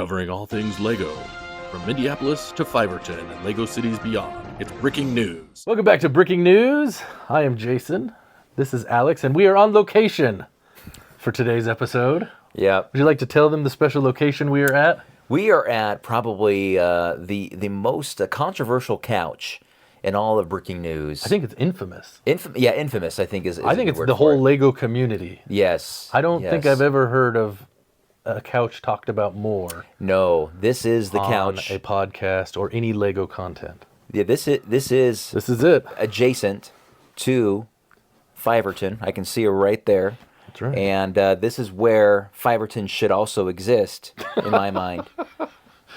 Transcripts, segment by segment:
Covering all things LEGO, from Minneapolis to Fiverton and LEGO cities beyond. It's Bricklink News. Welcome back to Bricklink News. I am Jason. This is Alex, and we are on location for today's episode. Yeah. Would you like to tell them the special location we are at? We are at probably the most controversial couch in all of Bricklink News. I think it's infamous. Infamous, I think is I think a it's word the for whole it. LEGO community. Yes. I don't think I've ever heard of a couch talked about more. No, this is the on couch. a podcast or any LEGO content. Yeah, this is it. adjacent to Fiverton. I can see it right there. That's right. And this is where Fiverton should also exist, in my mind.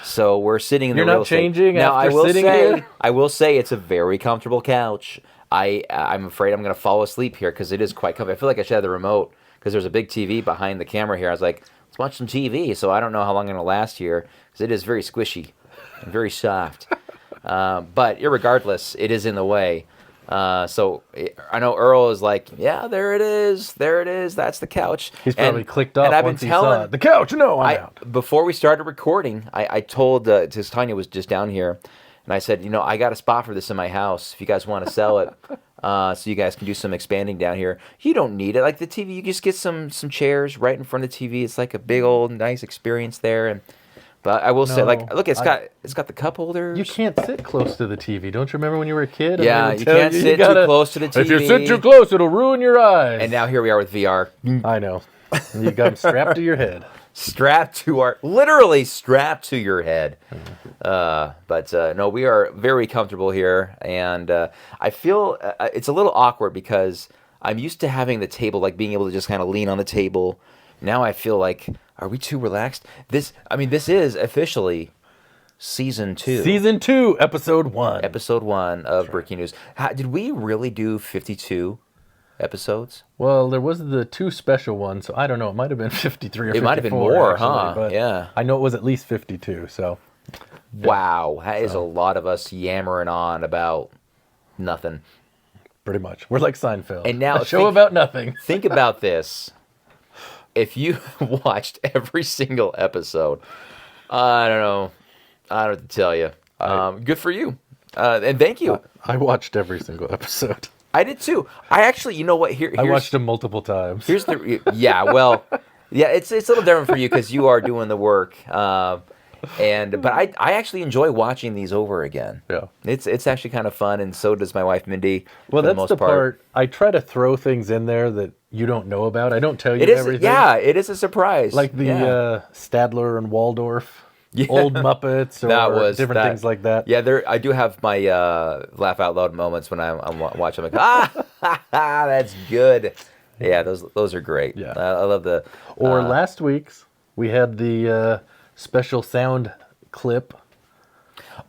So we're sitting in You're the real not changing estate. Now, after sitting here? I will say it's a very comfortable couch. I'm afraid I'm going to fall asleep here because it is quite comfortable. I feel like I should have the remote because there's a big TV behind the camera here. I was like, let's watch some TV. So I don't know how long I'm going to last here because it is very squishy and very soft. But irregardless, it is in the way. So I know Earl is like, yeah, there it is, that's the couch. He's probably clicked off and I've once been he saw it. The couch, no, I'm out. Before we started recording, I told, because Tanya was just down here, and I said, I got a spot for this in my house if you guys want to sell it, so you guys can do some expanding down here. You don't need it. Like the TV, you just get some chairs right in front of the TV. It's like a big old nice experience there. But I will say, like, look, it's got the cup holders. You can't sit close to the TV. Don't you remember when you were a kid? Yeah, you can't sit too close to the TV. If you sit too close, it'll ruin your eyes. And now here we are with VR. I know. You got them strapped to your head. Literally strapped to your head. But no, we are very comfortable here. And I feel it's a little awkward because I'm used to having the table, like being able to just kind of lean on the table. Now I feel like, are we too relaxed? This is officially season 2. Season 2, episode 1. Episode 1 of Bricklink News. Did we really do 52 episodes? Well, there was the 2 special ones, so I don't know. It might have been 53 or 54. It might have been more, actually, huh? But yeah. I know it was at least 52, so. Wow. That is a lot of us yammering on about nothing. Pretty much. We're like Seinfeld. And now a show about nothing. Think about this. If you watched every single episode, I don't know what to tell you. Good for you. And thank you. I watched every single episode. I did too. I actually, you know what? I watched them multiple times. It's a little different for you because you are doing the work. But I actually enjoy watching these over again. Yeah. It's actually kind of fun, and so does my wife Mindy. Well, that's the part. I try to throw things in there that you don't know about. I don't tell you everything. Yeah, it is a surprise. Like the Stadler and Waldorf, old Muppets, or different things like that. Yeah, I do have my laugh out loud moments when I'm watching. I'm like, that's good. Yeah, those are great. Yeah, I love the. Or last week's, we had the special sound clip.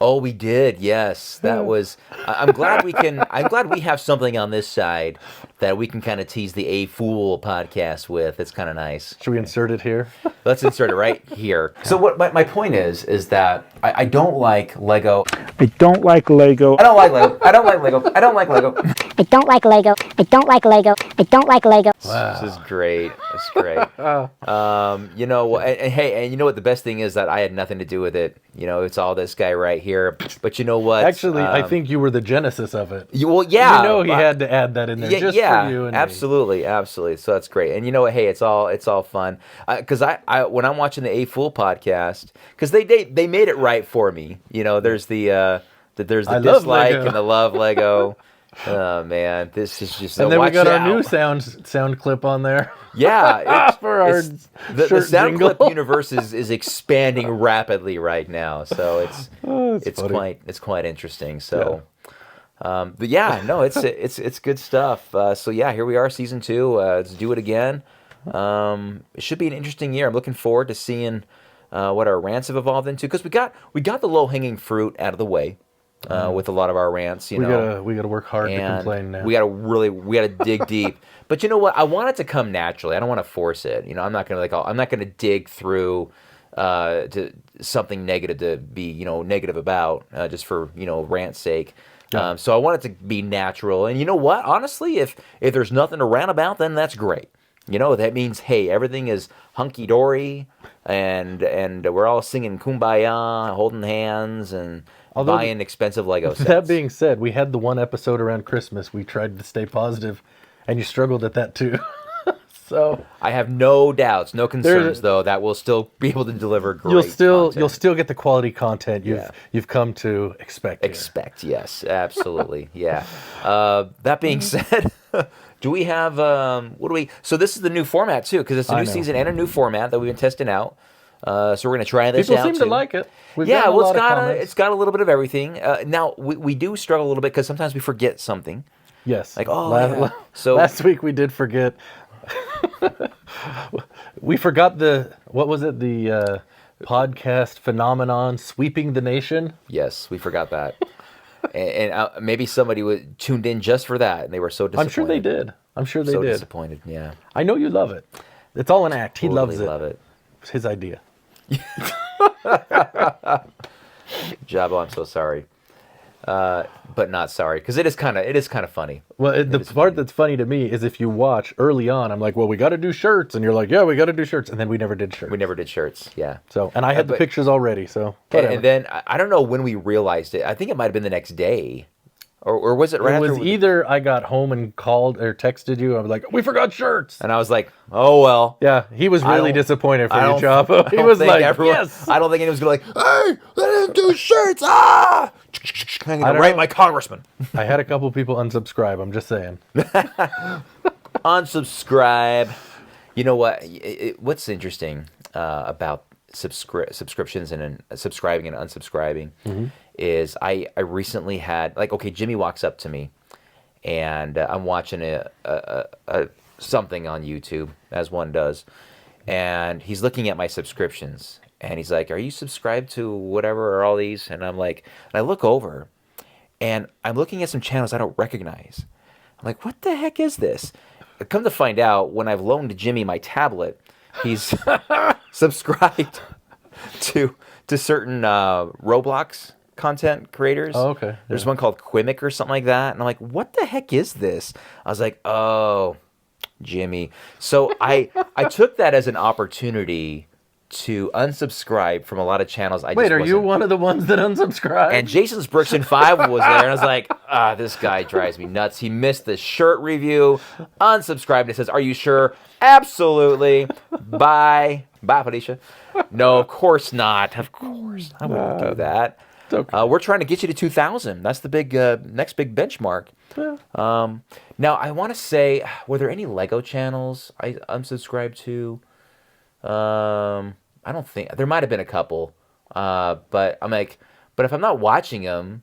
Oh, we did. Yes, that was. I'm glad we have something on this side that we can kind of tease the A Fool podcast with. It's kind of nice. Should we insert it here? Let's insert it right here. So what my point is that I don't like Lego. I don't like Lego. I don't like Lego. I don't like Lego. I don't like Lego. I don't like Lego. I don't like Lego. I don't like Lego. Wow. This is great. It's great. And you know what the best thing is that I had nothing to do with it. It's all this guy right here. But you know what? Actually, I think you were the genesis of it. He had to add that in there for you and absolutely, me. Absolutely. So that's great. And you know what? Hey, it's all fun. Because I when I'm watching the A Fool podcast, because they made it right for me. There's the dislike and the love Lego. Oh man, this is just. And then we got our new sound clip on there. Yeah, for our the sound jingle. clip universe is expanding rapidly right now. So it's quite interesting. So, but yeah, no, it's good stuff. So yeah, here we are, season 2. Let's do it again. It should be an interesting year. I'm looking forward to seeing what our rants have evolved into because we got the low hanging fruit out of the way. With a lot of our rants, we gotta work hard to complain now. We gotta dig deep. But you know what? I want it to come naturally. I don't want to force it. I'm not gonna dig through to something negative to be negative about just for rant's sake. Yeah. So I want it to be natural. And you know what? Honestly, if there's nothing to rant about, then that's great. that means, hey, everything is hunky dory, and we're all singing Kumbaya, holding hands, and buying expensive Lego sets. That being said, we had the one episode around Christmas. We tried to stay positive, and you struggled at that too. So I have no doubts, no concerns, though, that we'll still be able to deliver great content. You'll still get the quality content you've come to expect. Expect, yes, absolutely, yeah. That being said, do we have So this is the new format too, because it's a new season and a new format that we've been testing out. So we're gonna try this out. People seem to like it. It's got a little bit of everything. Now we do struggle a little bit because sometimes we forget something. Yes. Like so last week we did forget. We forgot what was it? The podcast phenomenon sweeping the nation. Yes, we forgot that. and maybe somebody tuned in just for that, and they were so disappointed. I'm sure they did. Disappointed, yeah. I know you love it. It's all an act. He loves it. Love it. It's his idea. Jabbo, I'm so sorry. But not sorry, because it is kind of funny. Well, the part that's funny to me is if you watch early on, I'm like, well, we got to do shirts, and you're like, yeah, we got to do shirts, and then we never did shirts. We never did shirts, yeah. So, and I had the pictures already, so whatever. And then I don't know when we realized it. I think it might have been the next day, or was it right? It was either I got home and called or texted you. I was like, we forgot shirts, and I was like, oh well. Yeah, he was really disappointed for you, Chapo. He was like, yes. I don't think anyone was gonna hey, they didn't do shirts. Ah. I'm going to write my congressman. I had a couple people unsubscribe. I'm just saying. Unsubscribe. You know what? What's interesting about subscriptions and subscribing and unsubscribing is I recently had, Jimmy walks up to me, and I'm watching something on YouTube, as one does, and he's looking at my subscriptions. And he's like, are you subscribed to whatever or all these? And I'm like, and I look over, and I'm looking at some channels I don't recognize. I'm like, what the heck is this? I come to find out, when I've loaned Jimmy my tablet, he's subscribed to certain Roblox content creators. Oh, okay. There's one called Quimic or something like that. And I'm like, what the heck is this? I was like, oh, Jimmy. So I took that as an opportunity to unsubscribe from a lot of channels. Wait, are you one of the ones that unsubscribed? And Jason's Bricks in 5 was there, and I was like, this guy drives me nuts. He missed the shirt review, unsubscribed. It says, are you sure? Absolutely. Bye. Bye, Felicia. No, of course not. Of course. I wouldn't do that. It's okay. We're trying to get you to 2,000. That's the big next big benchmark. Yeah. Now, I want to say, were there any Lego channels I unsubscribed to? I don't think there might have been a couple, but I'm like, but if I'm not watching them,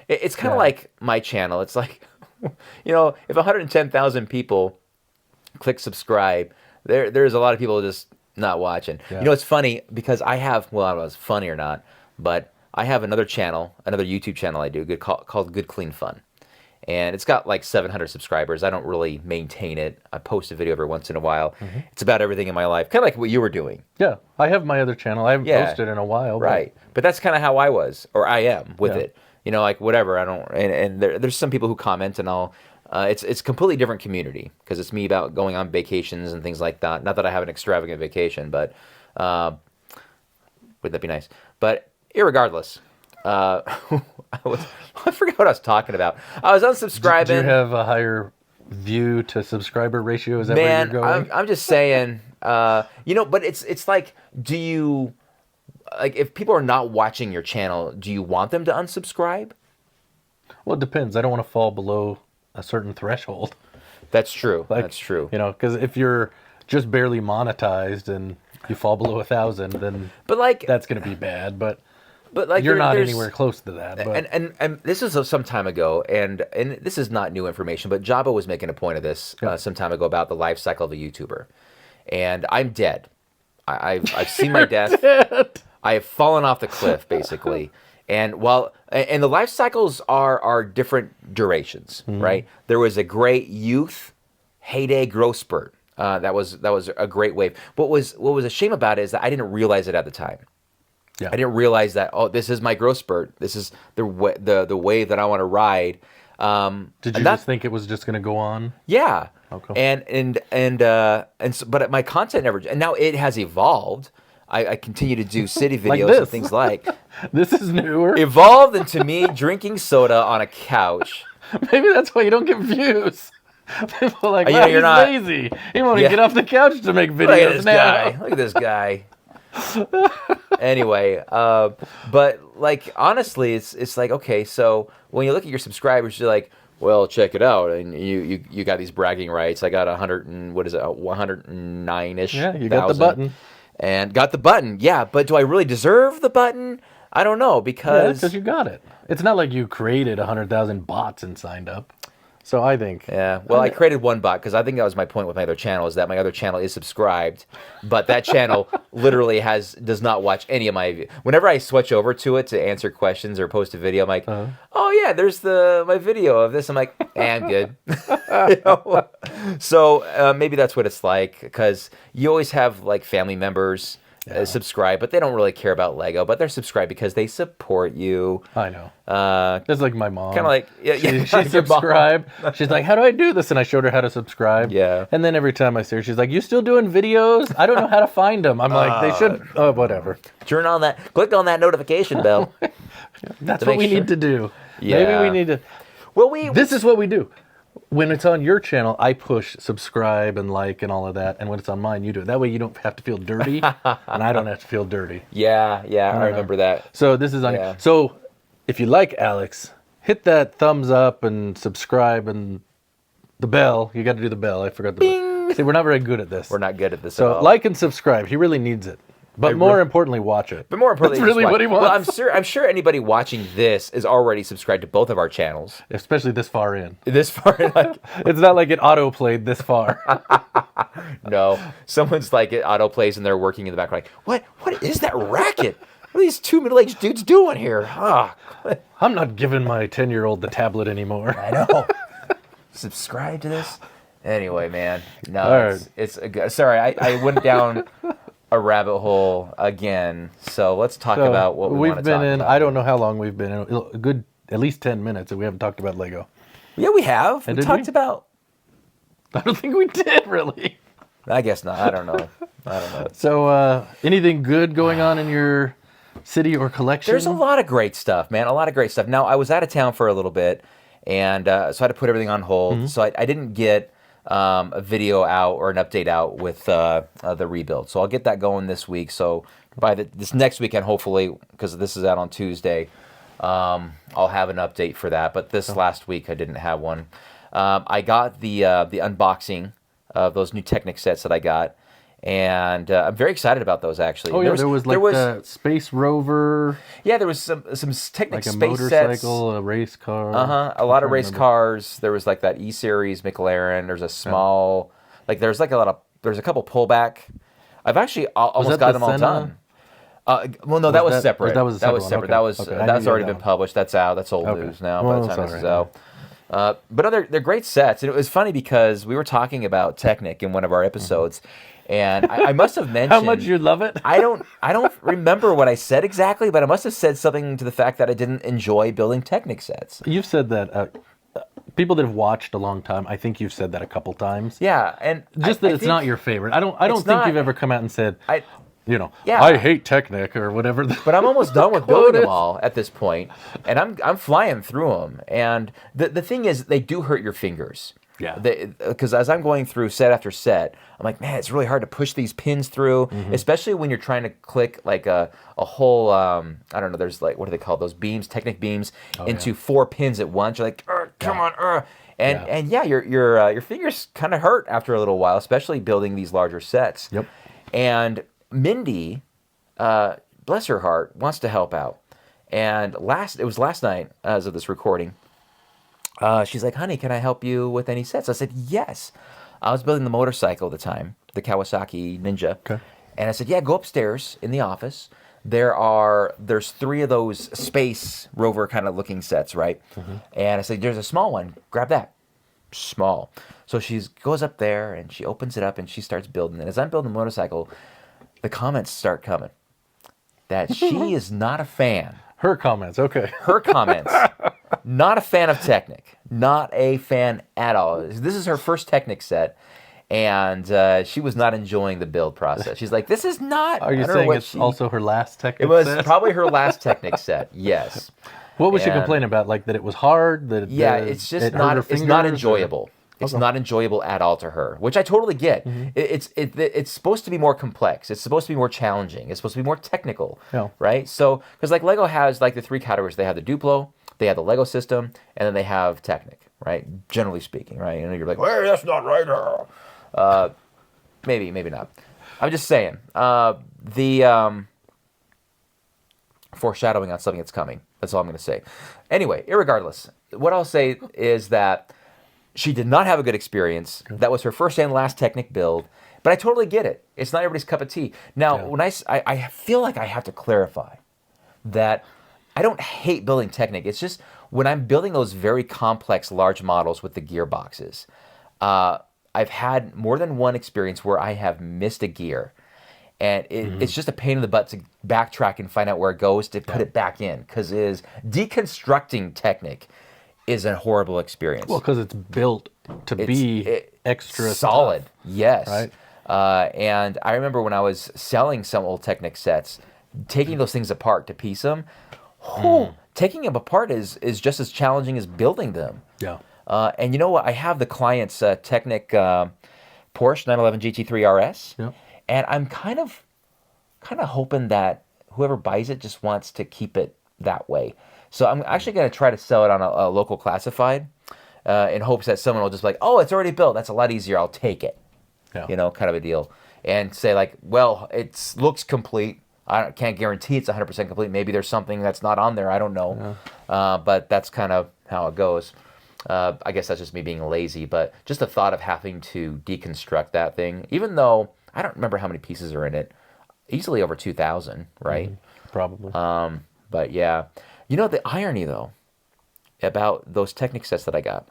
it's kind of like my channel. It's like, if 110,000 people click subscribe, there's a lot of people just not watching. Yeah. It's funny because I have, well, I don't know if it's funny or not, but I have another YouTube channel I do called Good Clean Fun. And it's got like 700 subscribers. I don't really maintain it. I post a video every once in a while. Mm-hmm. It's about everything in my life, kind of like what you were doing. Yeah, I have my other channel. I haven't posted in a while. Right, but that's kind of how I was, or I am with it. Like whatever. I don't. And there's some people who comment, and I'll. It's a completely different community because it's me about going on vacations and things like that. Not that I have an extravagant vacation, but would that be nice? But irregardless. I forgot what I was talking about. I was unsubscribing. Do you have a higher view to subscriber ratio? Is that where you're going? I'm just saying, but it's like, do you, like, if people are not watching your channel, do you want them to unsubscribe? Well, it depends. I don't want to fall below a certain threshold. That's true. That's true. Because if you're just barely monetized and you fall below 1,000, then that's going to be bad. But you're not anywhere close to that. But. And this is some time ago, and this is not new information, but Jabba was making a point of this some time ago about the life cycle of a YouTuber. And I'm dead. I've seen my death. I have fallen off the cliff, basically. And the life cycles are different durations, right? There was a great youth heyday growth spurt. That was a great wave. What was a shame about it is that I didn't realize it at the time. Yeah. I didn't realize that, this is my growth spurt. This is the wave that I want to ride. Did you just think it was just going to go on? Yeah. Okay. But my content never. And now it has evolved. I continue to do city Like videos this. and things like. This is newer. Evolved into me drinking soda on a couch. Maybe that's why you don't get views. People are like, You know, wow, you're he's not- lazy. He won't even get off the couch to make Look at videos this now. guy. Look at this guy. Anyway, but like honestly, it's like, okay, so when you look at your subscribers, you're like, well, check it out, and you got these bragging rights. I got 109-ish. Yeah, you got the button. And got the button, yeah. But do I really deserve the button? I don't know, because you got it. It's not like you created 100,000 bots and signed up. So I think. Yeah, well, I created one bot because I think that was my point with my other channel, is that my other channel is subscribed, but that channel literally does not watch any of my. Whenever I switch over to it to answer questions or post a video, I'm like, oh yeah, there's my video of this. I'm like, I'm good. You know? So maybe that's what it's like, because you always have like family members. Subscribe, but they don't really care about Lego, but they're subscribed because they support you. I know. That's like my mom. Kind of like, she subscribed. She's like, how do I do this? And I showed her how to subscribe. Yeah. And then every time I see her, she's like, you still doing videos? I don't know how to find them. I'm like, they should, whatever. Turn on that, click on that notification bell. That's what we need to do. Yeah. Maybe we need to. Well, this is what we do. When it's on your channel, I push subscribe and like and all of that. And when it's on mine, you do it. That way you don't have to feel dirty, and I don't have to feel dirty. Yeah, I remember that. So this is on. Yeah. So if you like Alex, hit that thumbs up and subscribe and the bell. You got to do the bell. I forgot the bell. See, we're not very good at this. We're not good at this at So all. like and subscribe. He really needs it. But more importantly, watch it. But more importantly, that's really what he wants. Well, I'm sure anybody watching this is already subscribed to both of our channels. Especially this far in. This far, like, it's not like it auto played this far. No, someone's like, it auto plays and they're working in the background. Like, what is that racket? What are these two middle-aged dudes doing here? I'm not giving my 10-year-old the tablet anymore. I know. Subscribe to this. Anyway, man, no, it's a good. Sorry, I went down a rabbit hole again. So let's talk about what we want to talk about. I don't know how long we've been in. A good, at least 10 minutes, and we haven't talked about Lego. Yeah, we have. We talked about. I don't think we did, really. I guess not. I don't know. So, anything good going on in your city or collection? There's a lot of great stuff, man. A lot of great stuff. Now, I was out of town for a little bit, and so I had to put everything on hold. Mm-hmm. So I didn't get a video out or an update out with the rebuild. So I'll get that going this week. So by this next weekend, hopefully, because this is out on Tuesday, I'll have an update for that. But this last week, I didn't have one. I got the unboxing of those new Technic sets that I got, and I'm very excited about those, actually. Oh, yeah, there was the Space Rover. Yeah, there was some Technic like a space motorcycle, sets. A race car. A lot of race cars. There was like that E-Series McLaren. There's a small, there's a couple pullback. I've actually almost got them all done. Well, no, that was separate. That was separate. Okay. That's already been published. That's out. That's old news now by the time this is out. But they're great sets. And it was funny because we were talking about Technic in one of our episodes, and I must have mentioned how much you love it. I don't remember what I said exactly, but I must have said something to the fact that I didn't enjoy building Technic sets. You've said that. People that have watched a long time, I think you've said that a couple times. Yeah, and just that it's not your favorite. I don't think you've ever come out and said, I hate Technic or whatever. But I'm almost done with building them all at this point, and I'm flying through them. And the thing is, they do hurt your fingers. Yeah. Because as I'm going through set after set, I'm like, man, it's really hard to push these pins through, especially when you're trying to click like a whole, I don't know, there's like, what do they call those beams, Technic beams, into 4 pins at once. You're like, come on, And your fingers kind of hurt after a little while, especially building these larger sets. Yep. And Mindy, bless her heart, wants to help out. And it was last night, as of this recording, she's like, honey, can I help you with any sets? I said, yes. I was building the motorcycle at the time, the Kawasaki Ninja. Okay. And I said, yeah, go upstairs in the office. There's 3 of those Space Rover kind of looking sets, right? And I said, there's a small one. Grab that. Small. So she goes up there and she opens it up and she starts building. And as I'm building the motorcycle, the comments start coming that she is not a fan. Her comments, okay. Her comments Not a fan of Technic. Not a fan at all. This is her first Technic set. And she was not enjoying the build process. She's like, this is not... Are you saying it's also her last Technic set? It was probably her last Technic set, yes. What was she complaining about? Like that it was hard? It's just not... It's not enjoyable. It's not enjoyable at all to her, which I totally get. Mm-hmm. It's supposed to be more complex. It's supposed to be more challenging. It's supposed to be more technical, right? So, because like Lego has like the 3 categories. They have the Duplo, they have the Lego system, and then they have Technic, right? Generally speaking, right? You know, you're like, hey, that's not right. Maybe not. I'm just saying. The foreshadowing on something that's coming. That's all I'm going to say. Anyway, irregardless, what I'll say is that she did not have a good experience. Okay. That was her first and last Technic build. But I totally get it. It's not everybody's cup of tea. Now, when I feel like I have to clarify that I don't hate building Technic. It's just when I'm building those very complex, large models with the gearboxes, I've had more than one experience where I have missed a gear. And it's just a pain in the butt to backtrack and find out where it goes to put it back in. Because deconstructing Technic is a horrible experience. Well, because it's built to be extra solid. Stuff, yes. Right? And I remember when I was selling some old Technic sets, taking those things apart to piece them, taking them apart is just as challenging as building them. Yeah. And you know what? I have the client's Technic Porsche 911 GT3 RS. Yeah. And I'm kind of hoping that whoever buys it just wants to keep it that way. So I'm actually going to try to sell it on a local classified in hopes that someone will just be like, oh, it's already built. That's a lot easier. I'll take it. Yeah. You know, kind of a deal. And say like, well, it looks complete. I can't guarantee it's 100% complete. Maybe there's something that's not on there. I don't know. Yeah. But that's kind of how it goes. I guess that's just me being lazy. But just the thought of having to deconstruct that thing, even though I don't remember how many pieces are in it, easily over 2,000, right? Probably. But yeah. You know, the irony, though, about those Technic sets that I got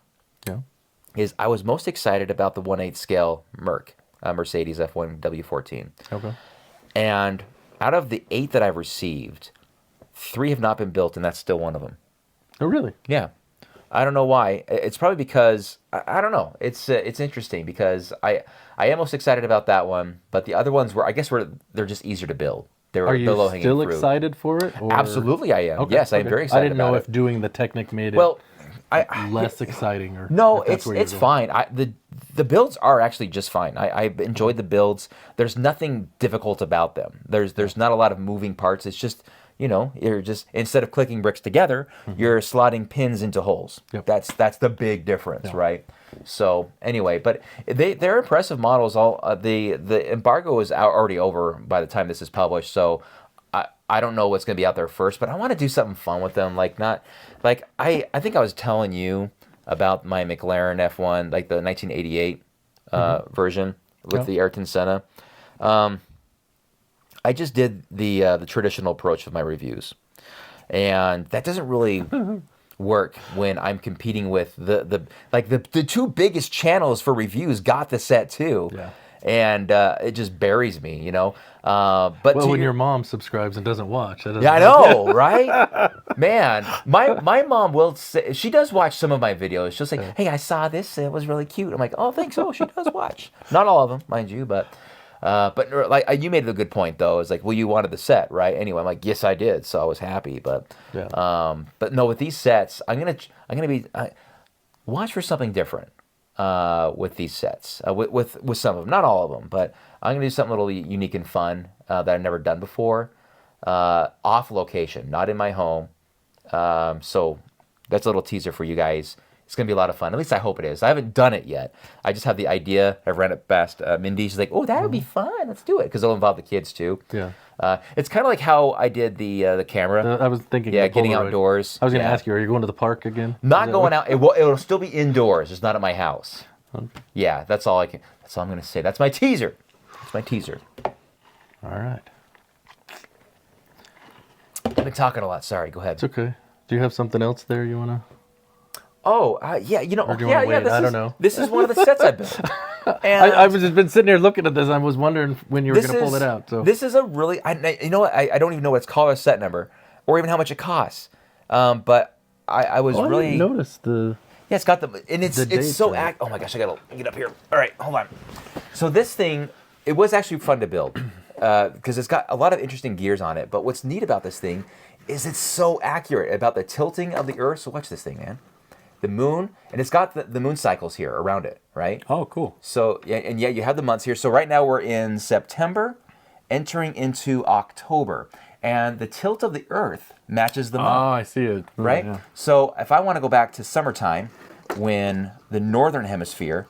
is I was most excited about the 1/8 scale Mercedes F1 W14. Okay. And out of the 8 that I've received, 3 have not been built, and that's still one of them. Oh, really? Yeah. I don't know why. It's probably because, I don't know. It's interesting because I am most excited about that one, but the other ones they're just easier to build. Are you still excited for it? Or? Absolutely, I am. Okay, yes, I am very excited. I didn't know if doing the Technic made it less exciting or no. It's fine. The builds are actually just fine. I enjoyed the builds. There's nothing difficult about them. There's not a lot of moving parts. It's just you're just instead of clicking bricks together, you're slotting pins into holes. Yep. That's the big difference, right? So anyway, but they're impressive models. All the embargo is already over by the time this is published, so I don't know what's going to be out there first. But I want to do something fun with them, I think I was telling you about my McLaren F1, like the 1988 version with the Ayrton Senna. I just did the traditional approach of my reviews, and that doesn't really work when I'm competing with the 2 biggest channels for reviews got the set too, and it just buries me, But when your mom subscribes and doesn't watch, I know, right? Man, my mom will say she does watch some of my videos. She'll say, "Hey, I saw this. It was really cute." I'm like, "Oh, thanks." Oh, she does watch. Not all of them, mind you, but you made a good point though. It's like, well, you wanted the set, right? Anyway, I'm like, yes, I did, so I was happy. But no, with these sets, I'm gonna be watch for something different with these sets. With some of them, not all of them, but I'm gonna do something a little unique and fun that I've never done before, off location, not in my home. So that's a little teaser for you guys. It's going to be a lot of fun. At least I hope it is. I haven't done it yet. I just have the idea. I've ran it past Mindy. She's like, oh, that would be fun. Let's do it. Because it'll involve the kids, too. Yeah. It's kind of like how I did the camera. I was thinking. Yeah, getting outdoors. I was going to ask you, are you going to the park again? Not going out. It'll still be indoors. It's not at my house. Okay. Yeah, that's all I'm going to say. That's my teaser. All right. I've been talking a lot. Sorry. Go ahead. It's okay. Do you have something else there you want to... Oh, yeah, I don't know. This is one of the sets I built. And I was just been sitting here looking at this. I was wondering when you were going to pull it out. So this is a really, I don't even know what it's called, a set number, or even how much it costs. But I was really... I didn't notice the... Yeah, it's got the... And it's so... Oh my gosh, I got to get up here. All right, hold on. So this thing, it was actually fun to build because it's got a lot of interesting gears on it. But what's neat about this thing is it's so accurate about the tilting of the Earth. So watch this thing, man. The moon, and it's got the moon cycles here around it, right? Oh, cool. So, and you have the months here. So right now we're in September, entering into October. And the tilt of the Earth matches the month. Oh, I see it. Right? Yeah. So if I want to go back to summertime, when the northern hemisphere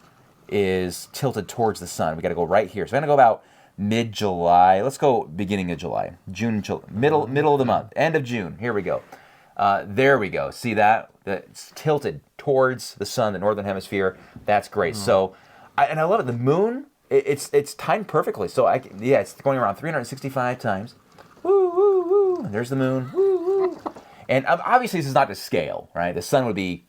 is tilted towards the sun, we got to go right here. So I'm going to go about mid-July. Let's go beginning of July. Middle of the month. End of June. Here we go. There we go. See that? It's tilted towards the sun, the northern hemisphere. That's great. So, I love it. The moon, it's timed perfectly. So, it's going around 365 times. Woo, woo, woo. There's the moon. Woo, woo. And obviously, this is not to scale, right? The sun would be,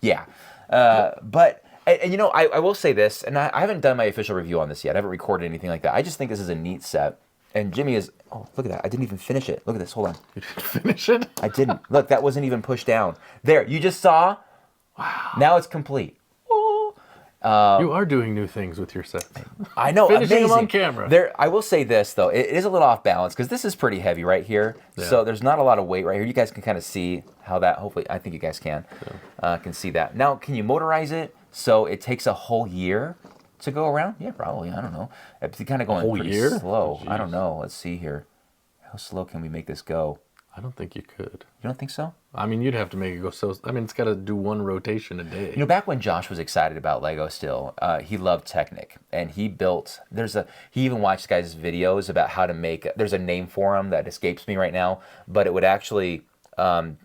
but, and I will say this, and I haven't done my official review on this yet. I haven't recorded anything like that. I just think this is a neat set. And Jimmy is, oh, look at that. I didn't even finish it. Look at this. Hold on. You didn't finish it? I didn't. Look, that wasn't even pushed down. There, you just saw. Wow. Now it's complete. You are doing new things with your sets. I know, Finishing amazing. them on camera. I will say this, though. It is a little off balance because this is pretty heavy right here. Yeah. So there's not a lot of weight right here. You guys can kind of see how that, hopefully, I think you guys can see that. Now, can you motorize it so it takes a whole year to go around? Yeah, probably. I don't know. It's kind of going pretty slow. I don't know. Let's see here. How slow can we make this go? I don't think you could. You don't think so? I mean, you'd have to make it go so... I mean, it's got to do one rotation a day. Back when Josh was excited about Lego still, he loved Technic. And he built... He even watched guys' videos about how to make... There's a name for them that escapes me right now. But it would actually turn...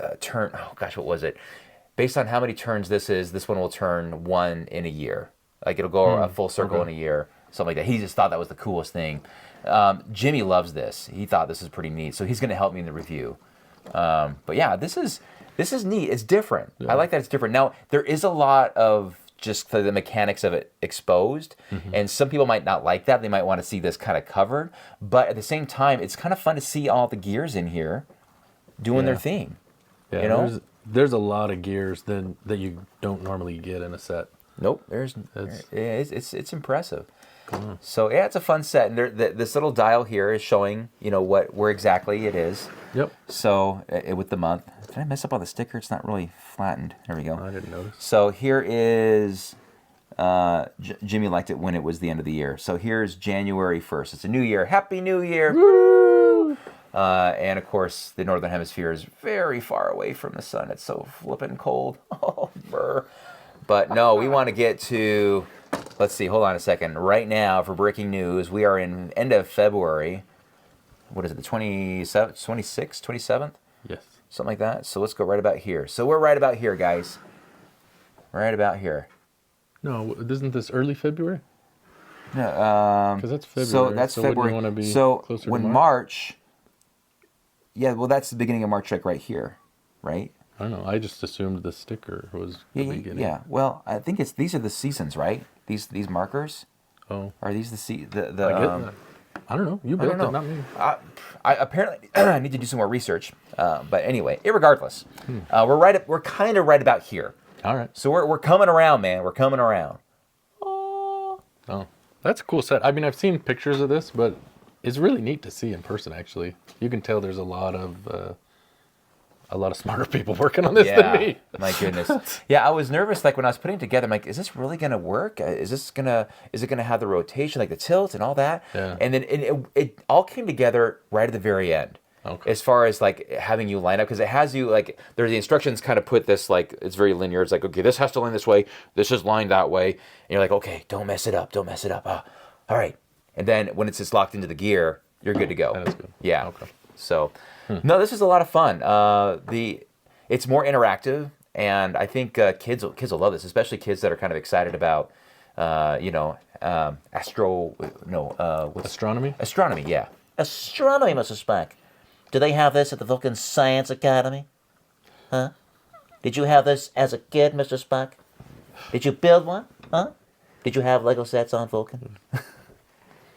Oh, gosh, what was it? Based on how many turns this is, this one will turn one in a year. Like, it'll go a full circle in a year. Something like that. He just thought that was the coolest thing. Jimmy loves this. He thought this is pretty neat, so he's going to help me in the review. But yeah, this is neat. It's different. Yeah. I like that it's different. Now, there is a lot of just the mechanics of it exposed, and some people might not like that. They might want to see this kind of covered, but at the same time, it's kind of fun to see all the gears in here doing their thing. Yeah, there's a lot of gears that you don't normally get in a set. Nope, it's impressive. So yeah, it's a fun set, and this little dial here is showing where exactly it is. Yep. So with the month, did I mess up on the sticker? It's not really flattened. There we go. I didn't notice. So here is Jimmy liked it when it was the end of the year. So here's January 1st. It's a new year. Happy New Year! Woo! And of course, the northern hemisphere is very far away from the sun. It's so flippin' cold. Oh, brr. But no, we want to get to. Let's see, hold on a second. Right now, for breaking news, we are in end of February. What is it, the 27th, 26th, 27th? Yes. Something like that. So let's go right about here. So we're right about here, guys. Right about here. No, isn't this early February? No, because that's February. So that's February. Want to be so closer when to March, yeah, well, that's the beginning of March, like right here, right? I don't know. I just assumed the sticker was the beginning. Yeah. Well, I think these are the seasons, right? These markers. Oh. Are these the I don't know. You built it, not me. I apparently I need to do some more research. But anyway, irregardless, we're kind of right about here. All right. So we're coming around, man. We're coming around. Oh, that's a cool set. I mean, I've seen pictures of this, but it's really neat to see in person. Actually, you can tell there's a lot of smarter people working on this than me. My goodness. Yeah, I was nervous. Like when I was putting it together, I'm like, is this really gonna work? Is it gonna have the rotation, like the tilt and all that? Yeah. And then it all came together right at the very end. Okay. As far as like having you line up, because it has you like there's the instructions kind of put this like it's very linear. It's like, okay, this has to line this way, this is lined that way, and you're like, okay, don't mess it up. All right. And then when it's just locked into the gear, you're good to go. That is good. Yeah. Okay. So. No, this is a lot of fun. It's more interactive, and I think kids will love this, especially kids that are kind of excited about, astronomy. Astronomy, yeah. Astronomy, Mr. Spock. Do they have this at the Vulcan Science Academy? Huh? Did you have this as a kid, Mr. Spock? Did you build one? Huh? Did you have Lego sets on Vulcan?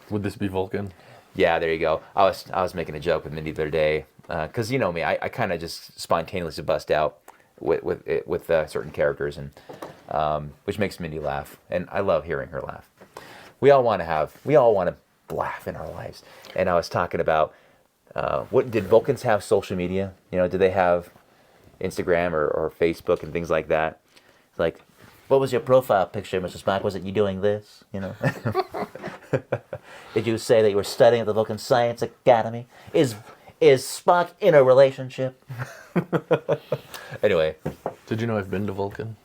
Would this be Vulcan? Yeah, there you go. I was making a joke with Mindy the other day. because you know me, I kind of just spontaneously bust out with certain characters, and which makes Mindy laugh, and I love hearing her laugh. We all want to laugh in our lives, and I was talking about what did Vulcans have social media? You know, did they have Instagram or Facebook and things like that? It's like, what was your profile picture, Mr. Spock? Was it you doing this? You know, did you say that you were studying at the Vulcan Science Academy? Is Spock in a relationship? Anyway, Did you know I've been to Vulcan?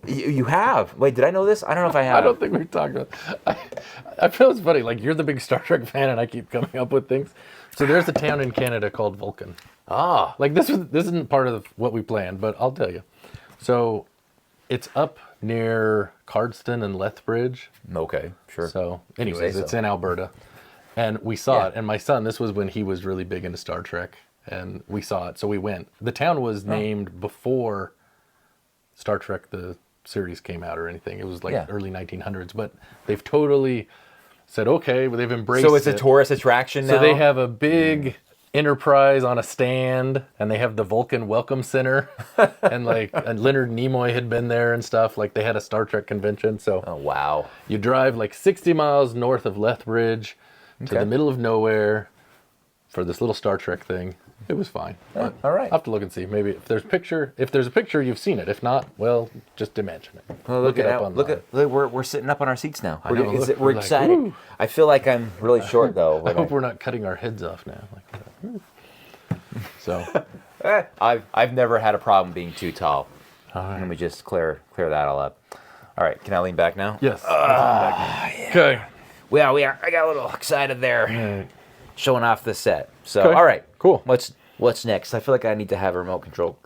you have. Wait, did I know this? I don't know if I have. I don't think we've talked about. I feel it's funny. Like you're the big Star Trek fan, and I keep coming up with things. So there's a town in Canada called Vulcan. Ah, Like this isn't part of what we planned, but I'll tell you. So it's up near Cardston and Lethbridge. okay, sure. So, You anyways, say it's so. in Alberta, and we saw Yeah. it. And my son, this was when he was really big into Star Trek, and we saw it. So we went. The town was named before Star Trek the series came out or anything. It was like Yeah. early 1900s, but they've totally said okay. Well, they've embraced. So it's a it. tourist attraction now. So they have a big Enterprise on a stand, and they have the Vulcan Welcome Center, and and Leonard Nimoy had been there and stuff. Like they had a Star Trek convention. So Oh wow. you drive like 60 miles north of Lethbridge to Okay. the middle of nowhere for this little Star Trek thing. It was fine. Yeah, But all right. I'll have to look and see. Maybe if there's a picture, you've seen it. If not, well, just imagine it. Well, look it at up that. online. Look, we're sitting up on our seats now. know, look, We're we're like, excited. woo. I feel like I'm really short though. I when hope we're not cutting our heads off now. So, I've never had a problem being too tall. all right. Let me just clear that all up. All right, can I lean back now? Yes. Okay. We are. I got a little excited there, Alright. showing off the set. So, Okay, all right, cool. What's next? I feel like I need to have a remote control.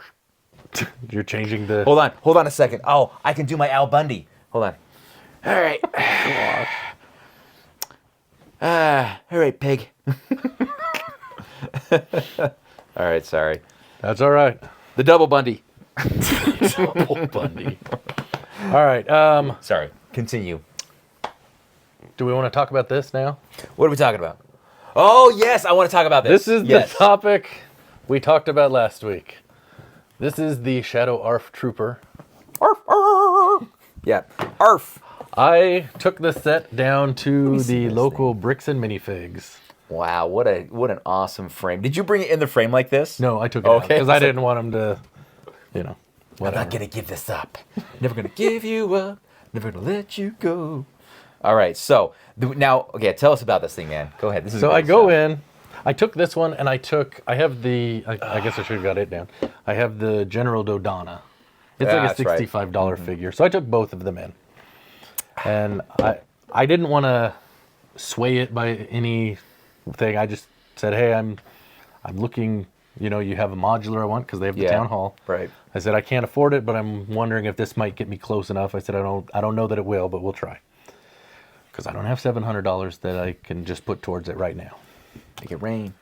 You're changing the. Hold on a second. Oh, I can do my Al Bundy. Hold on. All right. All right, pig. All right, sorry. That's all right. The double Bundy. Double Bundy. All right. Sorry. Continue. Do we want to talk about this now? What are we talking about? Oh, yes, I want to talk about this. This is yes. the topic we talked about last week. This is the Shadow ARF Trooper. Arf, arf. Yeah. Arf. I took the set down to see the this local Bricks and Minifigs. Wow, what an awesome frame. Did you bring it in the frame like this? No, I took it out Okay, because I I was like- didn't want them to, I'm whatever. not going to give this up. Never going to give you up. Never going to let you go. All right, so now, okay, tell us about this thing, man. Go ahead. This is So I great go stuff. in, I took this one, and I have the, I guess I should have got it down. I have the General Dodonna. It's Yeah, like a that's right. $65 figure. So I took both of them in. And I didn't want to sway it by anything. I just said, hey, I'm looking, you have a modular I want because they have the Yeah, town hall. right. I said, I can't afford it, but I'm wondering if this might get me close enough. I said, I don't know that it will, but we'll try. Because I don't have $700 that I can just put towards it right now. Make it rain.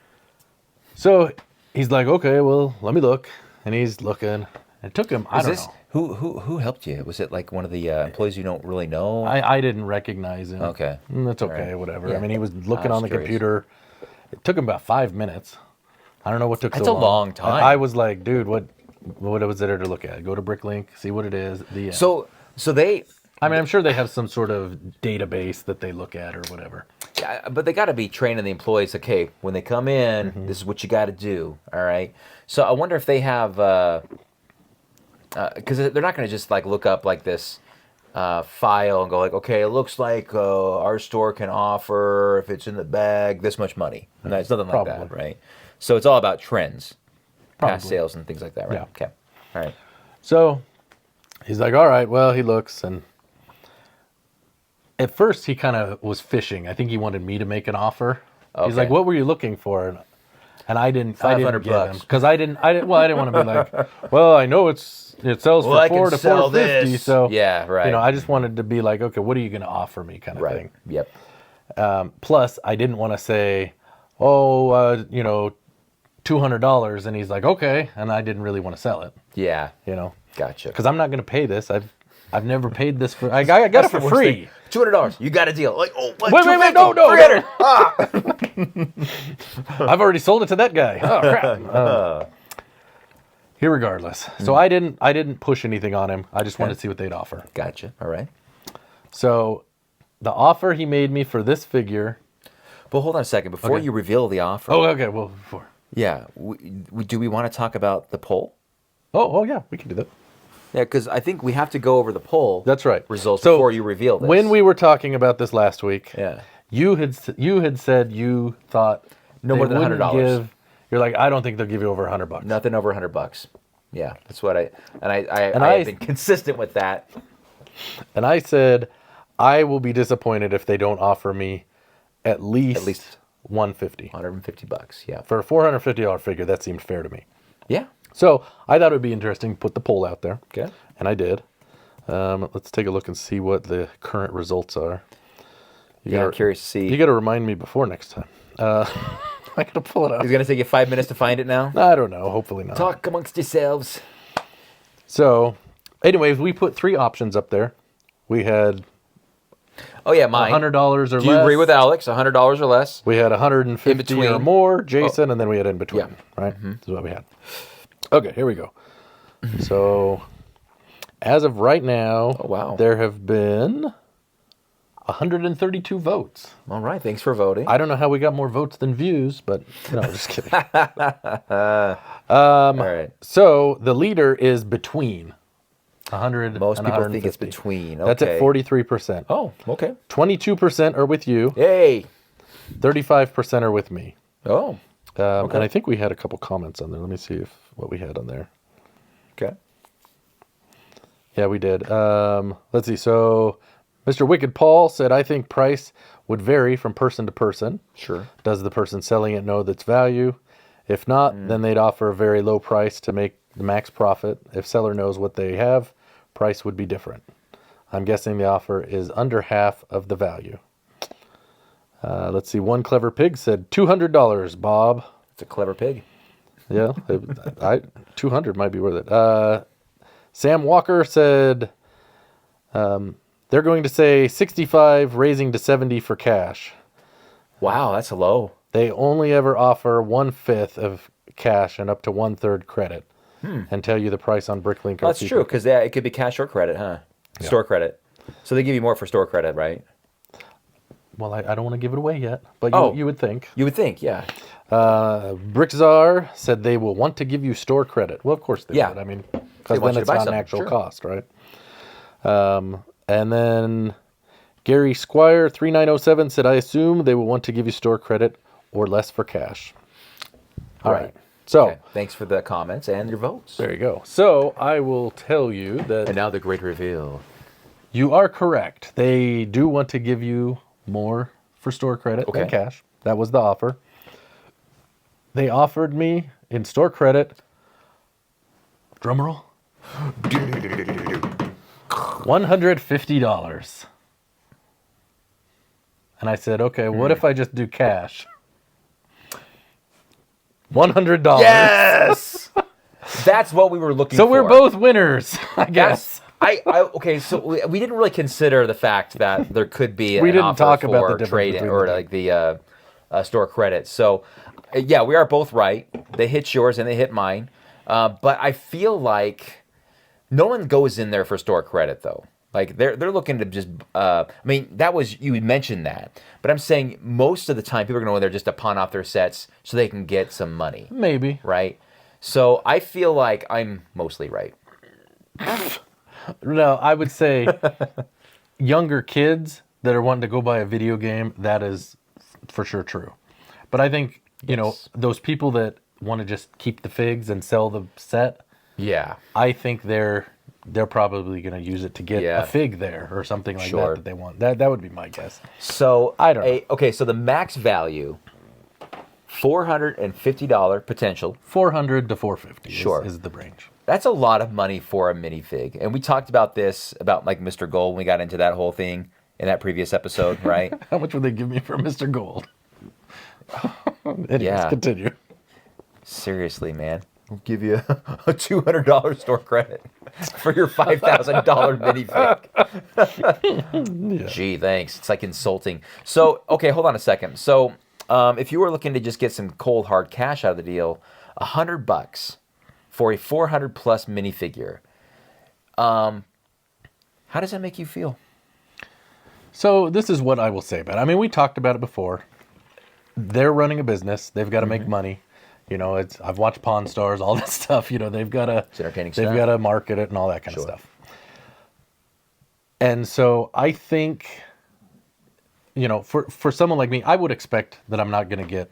So he's like, okay, well, let me look. And he's looking. It took him, I don't know. Who helped you? Was it like one of the employees you don't really know? I didn't recognize him. Okay. That's okay, All right. whatever. Yeah. I mean, he was looking I was on the curious. computer. It took him about 5 minutes. I don't know what took That's so a long. long time. I was like, dude, what was there to look at? Go to Bricklink, see what it is. The end. So they, I mean, I'm sure they have some sort of database that they look at or whatever. yeah, but they got to be training the employees. Okay, when they come in, Mm-hmm. this is what you got to do. All right. So I wonder if they have, because they're not going to just like look up like this file and go like, okay, it looks like our store can offer, if it's in the bag, this much money. No, it's nothing like that, Probably. right? So it's all about trends, past Probably. sales and things like that, right? Yeah. Okay. All right. So he's like, all right, well, he looks. And at first he kind of was fishing. I think he wanted me to make an offer. He's Okay. like, what were you looking for? And I didn't. $500 bucks because I didn't want to be like, well, I know it sells Well, I for can $400 to sell $450. this. So Yeah, right. I just wanted to be like, okay, what are you going to offer me, kind of Right. thing. Yep. Plus, I didn't want to say, $200, and he's like, okay, and I didn't really want to sell it, Yeah. Because Gotcha. I'm not going to pay this. I've I've never paid this for. I got it for free. $200. You got a deal. Like, oh, what? Wait, no. 300. I've already sold it to that guy. Oh crap. Irregardless. So I didn't push anything on him. I just wanted to see what they'd offer. Gotcha. All right. So the offer he made me for this figure. But hold on a second before you reveal the offer. Oh, okay. Well, before. Yeah. Do we want to talk about the poll? Oh, yeah. We can do that. Yeah, because I think we have to go over the poll. That's right. Results So, before you reveal this. When we were talking about this last week, Yeah. you had said you thought No more than $100. You're like, I don't think they'll give you over $100. Nothing over $100. Yeah, that's what I And have been consistent with that. And I said, I will be disappointed if they don't offer me at least $150. $150. Yeah. For a $450 figure, that seemed fair to me. Yeah. So I thought it would be interesting to put the poll out there. Okay. And I did. Let's take a look and see what the current results are. I'm curious to see. You got to remind me before next time. I got to pull it out. It's going to take you 5 minutes to find it now? I don't know. Hopefully not. Talk amongst yourselves. So, anyways, we put 3 options up there. We had Oh, yeah, mine. $100 or less. Do you agree with Alex? $100 or less? We had 150 In between. or more, Jason, and then we had in between. Yeah. Right? This is what we had. Okay, here we go. So, as of right now, there have been 132 votes. All right, thanks for voting. I don't know how we got more votes than views, but no, just kidding. All right. So the leader is between 100 Most and people 150. think it's between. Okay. That's at 43%. Oh, okay. 22% are with you. Yay. 35% are with me. Oh. And I think we had a couple comments on there. Let me see what we had on there. Okay. Yeah, we did. Let's see. So Mr. Wicked Paul said, I think price would vary from person to person. Sure. Does the person selling it know its value? If not, then they'd offer a very low price to make the max profit. If seller knows what they have, price would be different. I'm guessing the offer is under half of the value. Let's see. One clever pig said $200, Bob. It's a clever pig. Yeah, 200 might be worth it. Sam Walker said they're going to say 65, raising to 70 for cash. Wow, that's low. They only ever offer 1/5 of cash and up to 1/3 credit, and tell you the price on Bricklink. That's true, because it could be cash or credit, huh? Yeah. Store credit. So they give you more for store credit, right? Well, I don't want to give it away yet, but you would think. You would think, yeah. Brickzar said they will want to give you store credit. Well, of course they would. I mean, because then it's not an actual cost, right? And then Gary Squire 3907 said, I assume they will want to give you store credit or less for cash. All right. So thanks for the comments and your votes. There you go. So I will tell you that. And now the great reveal. You are correct. They do want to give you more for store credit than cash. That was the offer. They offered me in store credit, drumroll, $150. And I said, okay, what if I just do cash? $100. Yes! That's what we were looking for. So we're both winners, I guess. Okay, so we didn't really consider the fact that there could be we an didn't offer talk for about the trade difference or like the store credit. So yeah, we are both right. They hit yours and they hit mine. But I feel like no one goes in there for store credit though. Like they're looking to just. I mean, you mentioned that, but I'm saying most of the time people are going to go in there just to pawn off their sets so they can get some money. Maybe. Right. So I feel like I'm mostly right. No, I would say younger kids that are wanting to go buy a video game, that is for sure true. But I think, you know, those people that want to just keep the figs and sell the set, I think they're probably going to use it to get a fig there or something like that they want. That would be my guess. So I don't know. Okay, so the max value, $450 potential. $400 to $450 is the range. That's a lot of money for a minifig. And we talked about this, about like Mr. Gold, when we got into that whole thing in that previous episode, right? How much would they give me for Mr. Gold? Anyways, continue. Seriously, man. We'll give you a $200 store credit for your $5,000 minifig. Yeah. Gee, thanks. It's like insulting. So, okay, hold on a second. So, if you were looking to just get some cold hard cash out of the deal, $100 for a 400 plus minifigure. How does that make you feel? So this is what I will say about it. I mean, we talked about it before. They're running a business. They've got to make money. You know, I've watched Pawn Stars, all that stuff. You know, they've got to market it and all that kind of stuff. And so I think, you know, for someone like me, I would expect that I'm not going to get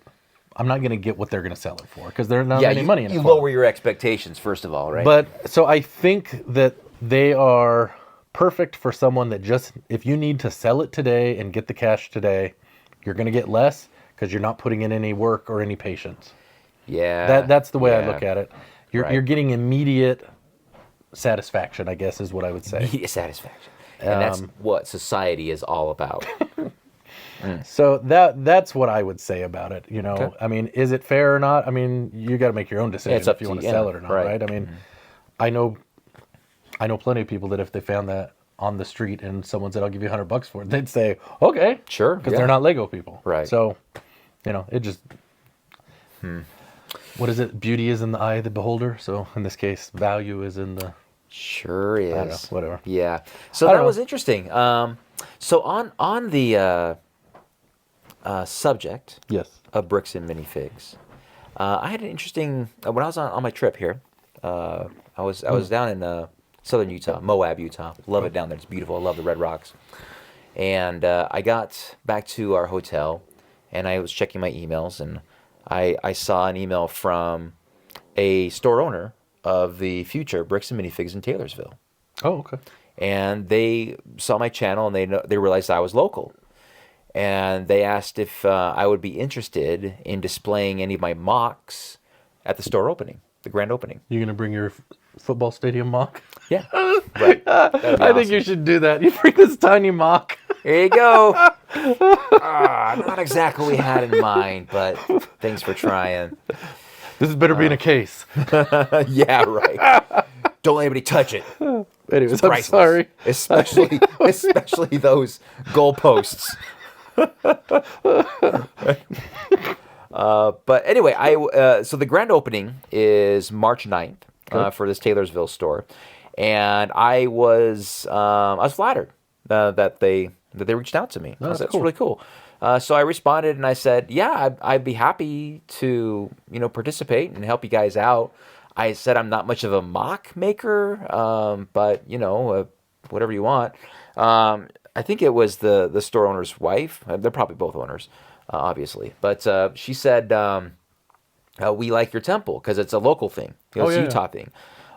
what they're going to sell it for because they're not making money in it. You lower your expectations first of all, right? But so I think that they are perfect for someone that just, if you need to sell it today and get the cash today, you're going to get less because you're not putting in any work or any patience. Yeah. That's the way I look at it. You're getting immediate satisfaction, I guess, is what I would say. Immediate satisfaction. And that's what society is all about. So that's what I would say about it. You know, Okay. I mean, is it fair or not? I mean, you got to make your own decision it's up if you to want to you, sell it or not, right. right? I mean, I know plenty of people that if they found that on the street and someone said, "I'll give you $100 for it," they'd say, "Okay, Sure," because they're not Lego people, Right. So, you know, it just. What is it? Beauty is in the eye of the beholder. So in this case, value is in the. Sure is. I don't know, whatever. Yeah. So I don't that know. was interesting. So on the subject Yes. of bricks and minifigs, I had an interesting when I was on my trip here. I was down in southern Utah, Moab, Utah. Love it down there. It's beautiful. I love the red rocks. And I got back to our hotel, and I was checking my emails, and I saw an email from a store owner of the future Bricks and Minifigs in Taylorsville. Oh, okay. And they saw my channel, and they realized I was local. And they asked if I would be interested in displaying any of my mocks at the store opening, the grand opening. You gonna bring your football stadium mock? Yeah, right. I think you should do that. You bring this tiny mock. Here you go. Not exactly what we had in mind, but thanks for trying. This is better being a case. Yeah, right. Don't let anybody touch it. Anyways, I'm Priceless. sorry. Especially those goalposts. But anyway, so the grand opening is March 9th for this Taylorsville store, and I was flattered that they reached out to me. Oh, that's That's cool. really cool. So I responded and I said, yeah, I'd be happy to participate and help you guys out. I said I'm not much of a mock maker, but whatever you want. I think it was the store owner's wife. They're probably both owners, obviously. But she said, we like your temple because it's a local thing. It's a Utah thing.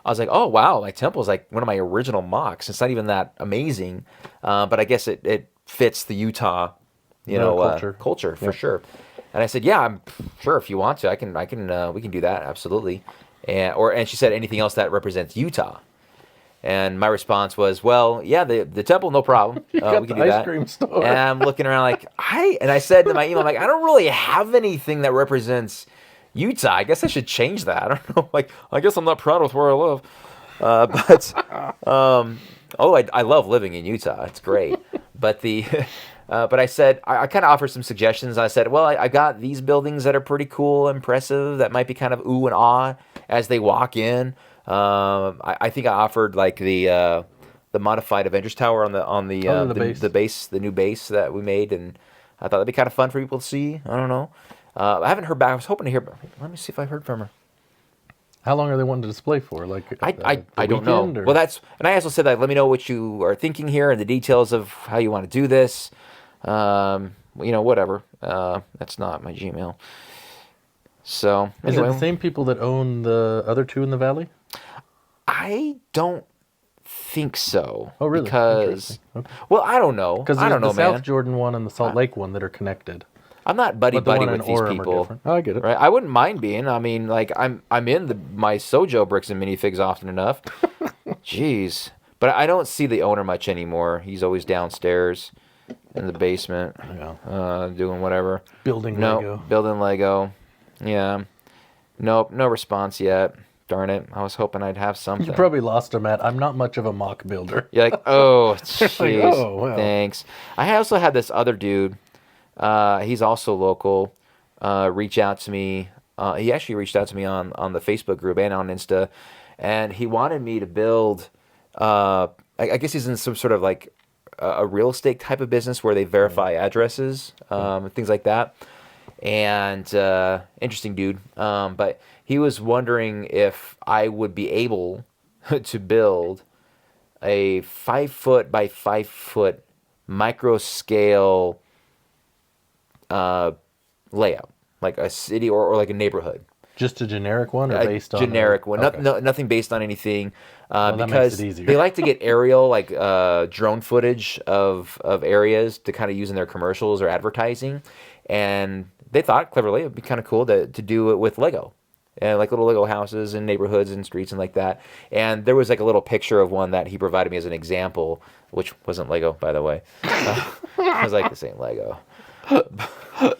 I was like, oh, wow, my temple is like one of my original mocks. It's not even that amazing, but I guess it fits the Utah, culture for sure. And I said, yeah, I'm sure if you want to, we can do that. Absolutely. And she said anything else that represents Utah. And my response was, well, yeah, the temple, no problem. We can do that. Ice cream store. And I'm looking around like, I said in my email, I don't really have anything that represents Utah. I guess I should change that. I don't know. Like, I guess I'm not proud of where I live. I love living in Utah. It's great. But but I said, I kind of offered some suggestions. I said, well, I got these buildings that are pretty cool, impressive, that might be kind of ooh and ah as they walk in. I think I offered like the modified Avengers Tower on the base, the new base that we made, and I thought that'd be kind of fun for people to see. I don't know. I haven't heard back. I was hoping to hear. Let me see if I heard from her. How long are they wanting to display for? Like I don't know. Or? Well, and I also said that let me know what you are thinking here and the details of how you want to do this. Whatever. That's not my Gmail. So Is it anyway, the same people that own the other two in the valley? I don't think so. Oh, really? Because Okay. well, I don't know. Because I don't know, the South man. Jordan one and the Salt Lake one that are connected. I'm not buddy But the one with in these Orem are people. different. Oh, I get it. Right? I wouldn't mind being. I mean, like I'm in my Sojo bricks and minifigs often enough. Jeez, but I don't see the owner much anymore. He's always downstairs in the basement, doing whatever. Building No, Lego. building Lego. Yeah. Nope, no response yet. darn it. I was hoping I'd have something. You probably lost him at, I'm not much of a mock builder. You're like, oh, jeez, oh, wow. thanks. I also had this other dude. He's also local. Reach out to me. He actually reached out to me on the Facebook group and on Insta, and he wanted me to build. I guess he's in some sort of like a real estate type of business where they verify addresses, things like that. And interesting dude. But he was wondering if I would be able to build a 5 foot by 5 foot micro scale layout, like a city or like a neighborhood. Just a generic one, or based on generic one? Okay. Nothing based on anything, that because makes it easier. they like to get aerial, like drone footage of areas to kind of use in their commercials or advertising, and they thought cleverly it'd be kind of cool to do it with Lego. And like little Lego houses and neighborhoods and streets and like that. And there was like a little picture of one that he provided me as an example, which wasn't Lego, by the way. I was like, this ain't Lego. But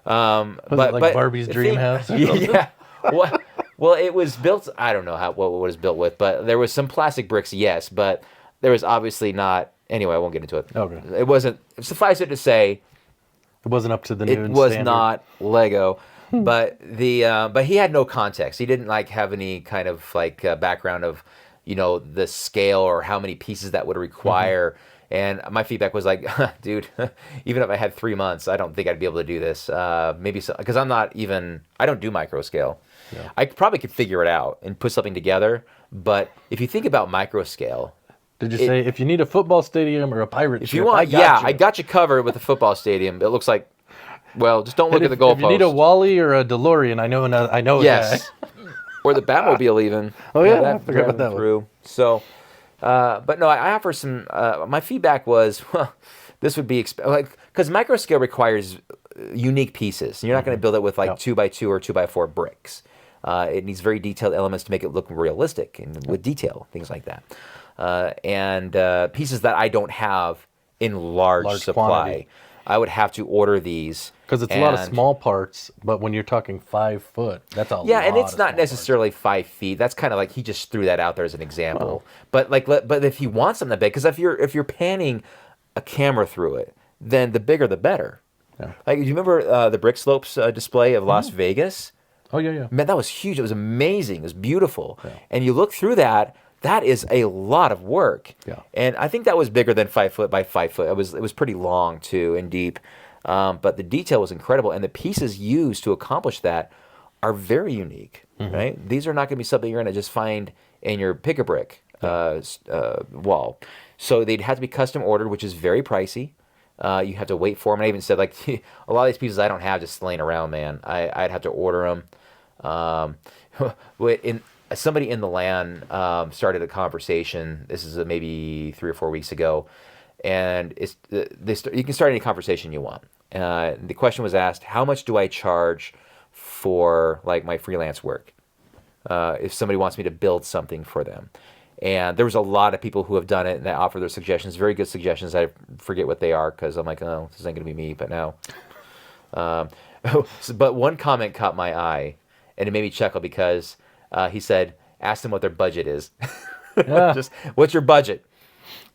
Barbie's dream house? Yeah. Well, it was built. I don't know what it was built with, but there was some plastic bricks, yes. But there was obviously not. Anyway, I won't get into it. Okay. It wasn't. Suffice it to say, it wasn't up to the new it was standard. not Lego. But he had no context. He didn't like have any kind of like background of, the scale or how many pieces that would require. And my feedback was like, dude, even if I had 3 months, I don't think I'd be able to do this. Maybe so, because I don't do micro scale. Yeah. I probably could figure it out and put something together. But if you think about micro scale, did you say if you need a football stadium or a pirate ship? If you want, I got you covered with a football stadium. It looks like. Well, just don't look at the goalpost. If you need a Wally or a DeLorean, I know. Yes, or the Batmobile even. Oh yeah, I forgot about that through. So, but no, I offer some. My feedback was, well, this would be because micro scale requires unique pieces. You're not going to build it with like 2x2 or 2x4 bricks. It needs very detailed elements to make it look realistic and with detail, things like that. And pieces that I don't have in large supply. Quantity. I would have to order these. Because it's a lot of small parts, but when you're talking 5 foot, that's a lot. Yeah, and it's not necessarily 5 feet. That's kind of like he just threw that out there as an example. But but if he wants something that big, because if you're panning a camera through it, then the bigger the better. Yeah. Like, do you remember the Brick Slopes display of Las Vegas? Oh yeah. Man, that was huge. It was amazing. It was beautiful. Yeah. And you look through that. That is a lot of work. Yeah. And I think that was bigger than 5 foot by 5 foot. It was pretty long too and deep. But the detail was incredible, and the pieces used to accomplish that are very unique. Right? These are not going to be something you're going to just find in your pick-a-brick wall. So they'd have to be custom ordered, which is very pricey. You have to wait for them. And I even said, like, a lot of these pieces I don't have just laying around, man. I'd have to order them. Somebody in the LAN started a conversation. This is maybe 3 or 4 weeks ago, and you can start any conversation you want. The question was asked: how much do I charge for like my freelance work? If somebody wants me to build something for them, and there was a lot of people who have done it and they offer their suggestions, very good suggestions. I forget what they are because I'm like, oh, this ain't gonna be me. But now, but one comment caught my eye, and it made me chuckle because. He said, ask them what their budget is. Yeah. Just, what's your budget?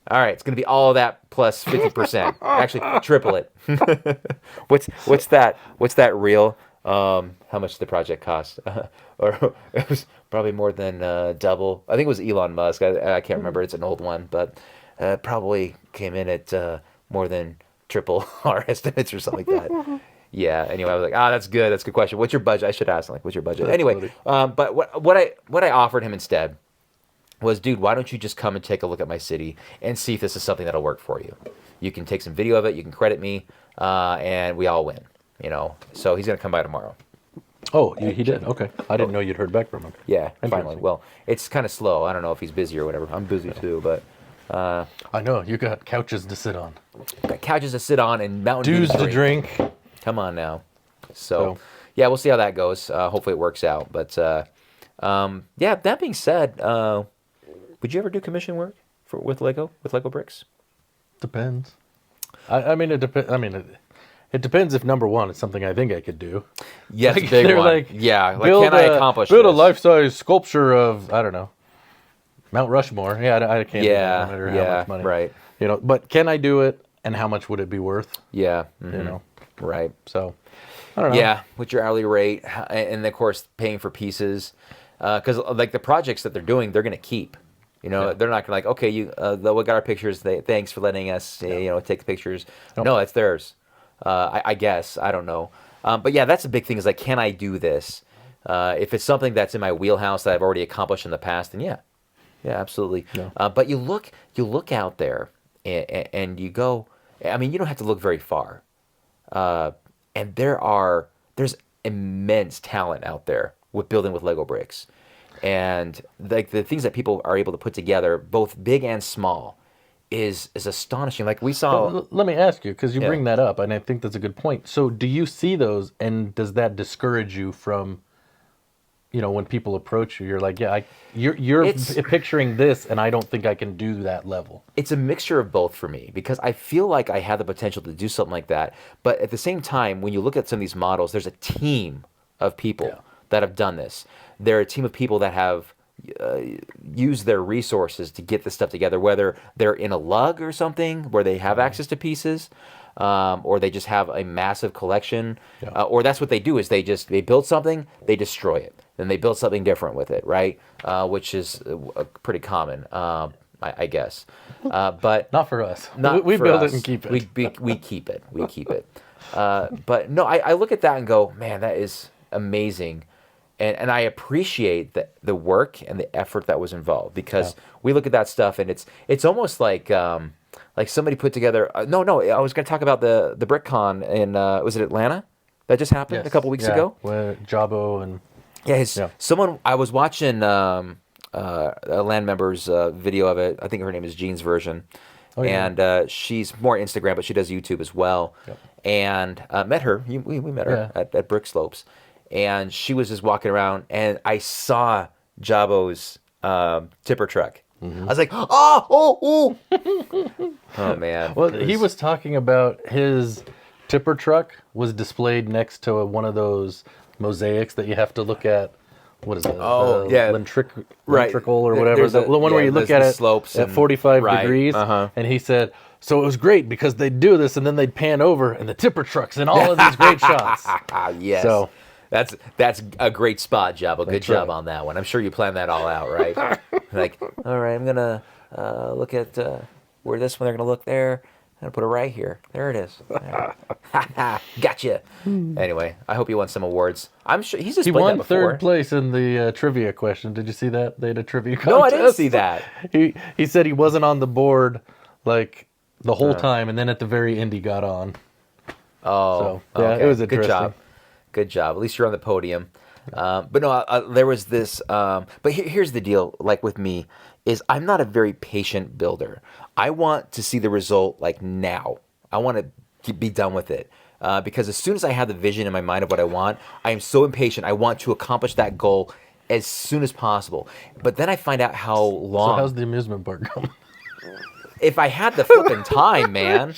All right, it's going to be all of that plus 50%. Actually, triple it. What's that? What's that real? How much did the project cost? Or it was probably more than double. I think it was Elon Musk. I can't remember. It's an old one, but probably came in at more than triple our estimates or something like that. Yeah. Anyway, I was like, that's good. That's a good question. What's your budget? I should ask him, like, what's your budget? That's anyway, but what I offered him instead was, dude, why don't you just come and take a look at my city and see if this is something that'll work for you? You can take some video of it. You can credit me, and we all win. So he's gonna come by tomorrow. Oh, he did. Okay, I didn't know you'd heard back from him. Yeah, finally. Well, it's kind of slow. I don't know if he's busy or whatever. I'm busy too, but. I know you got couches to sit on. Got couches to sit on and Mountain Dews to drink. Come on now. So, yeah, we'll see how that goes. Hopefully it works out. But, yeah, that being said, would you ever do commission work with Lego bricks? Depends. I mean, it depends. I mean, It depends if number one, it's something I think I could do. Yes, Like, big they're one. like, Yeah, like build can I accomplish build a this? life-size sculpture of, I don't know, Mount Rushmore. Yeah, I can't do that no matter how much money. right. You know, but can I do it, and how much would it be worth? Yeah, You know, right. so I don't know. Yeah, with your hourly rate, and of course paying for pieces, because like the projects that they're doing, they're going to keep. You know, Yeah. they're not going to like, okay, we got our pictures. Thanks for letting us, take the pictures. Nope. No, it's theirs. I guess I don't know, but yeah, that's the big thing. Is like, can I do this? If it's something that's in my wheelhouse that I've already accomplished in the past, then yeah, absolutely. No. But you look out there, and you go. I mean, you don't have to look very far. And there's immense talent out there with building with Lego bricks, and like the things that people are able to put together, both big and small, is astonishing. Like we saw. Well, let me ask you, because you Yeah. bring that up, and I think that's a good point. So, do you see those, and does that discourage you from, when people approach you, you're like, yeah, you're It's- picturing this, and I don't think I can do that level. It's a mixture of both for me, because I feel like I have the potential to do something like that. But at the same time, when you look at some of these models, there's a team of people that have done this. They're a team of people that have used their resources to get this stuff together, whether they're in a lug or something where they have access to pieces, or they just have a massive collection, or that's what they do is they build something, they destroy it, then they build something different with it, right? Which is pretty common, I guess. But Not for us. not we for build us. it and keep it. We keep it. We keep it. But no, I look at that and go, man, that is amazing. And I appreciate the work and the effort that was involved, because we look at that stuff and it's almost like somebody put together. No, I was going to talk about the BrickCon in was it Atlanta that just happened a couple weeks ago? Where Jabo and Someone I was watching a land member's video of it. I think her name is Jean's version, and she's more Instagram, but she does YouTube as well. Yep. And met her. We met her at Brick Slopes. And she was just walking around, and I saw Jabo's tipper truck. I was like, oh man. Well, he was talking about his tipper truck was displayed next to one of those mosaics that you have to look at. What is it? Oh, yeah. Lentrical or whatever. There's The one where you look at it slopes at and- 45 right, degrees. uh-huh. And he said, so it was great because they'd do this and then they'd pan over and the tipper truck's in all of these great shots. Yes. So that's a great spot, Jabo. Good job right. on that one. I'm sure you planned that all out, right? Like, all right, I'm gonna look at where this one. They're gonna look there. I'm gonna put it right here. There it is. Gotcha. Anyway, I hope he won some awards. I'm sure he's just he played won that before. third place in the trivia question. Did you see that? They had a trivia contest. No, I didn't see that. He said he wasn't on the board like the whole time, and then at the very end he got on. Oh, So, yeah, okay. it was Good interesting. job. Good job. At least you're on the podium. But no, there was this. But here's the deal. Like with me, is I'm not a very patient builder. I want to see the result like now. I want to be done with it. Because as soon as I have the vision in my mind of what I want, I am so impatient. I want to accomplish that goal as soon as possible. But then I find out how So long. how's the amusement park going? If I had the flipping time, man.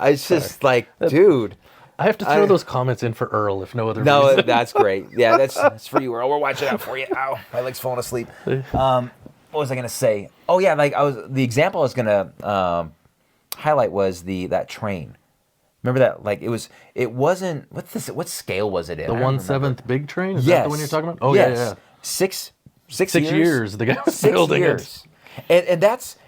It's just like, dude. I have to throw those comments in for Earl if no other No, reason. that's great. Yeah, that's for you, Earl. We're watching out for you. Ow, my leg's falling asleep. What was I gonna say? Oh yeah, the example I was gonna highlight was that train. Remember that? Like it wasn't. What scale was it in? The I don't 1/7 big train? Is Yes. that the one you're talking about? Oh yes. yeah. 6 years the guy was 6 building years.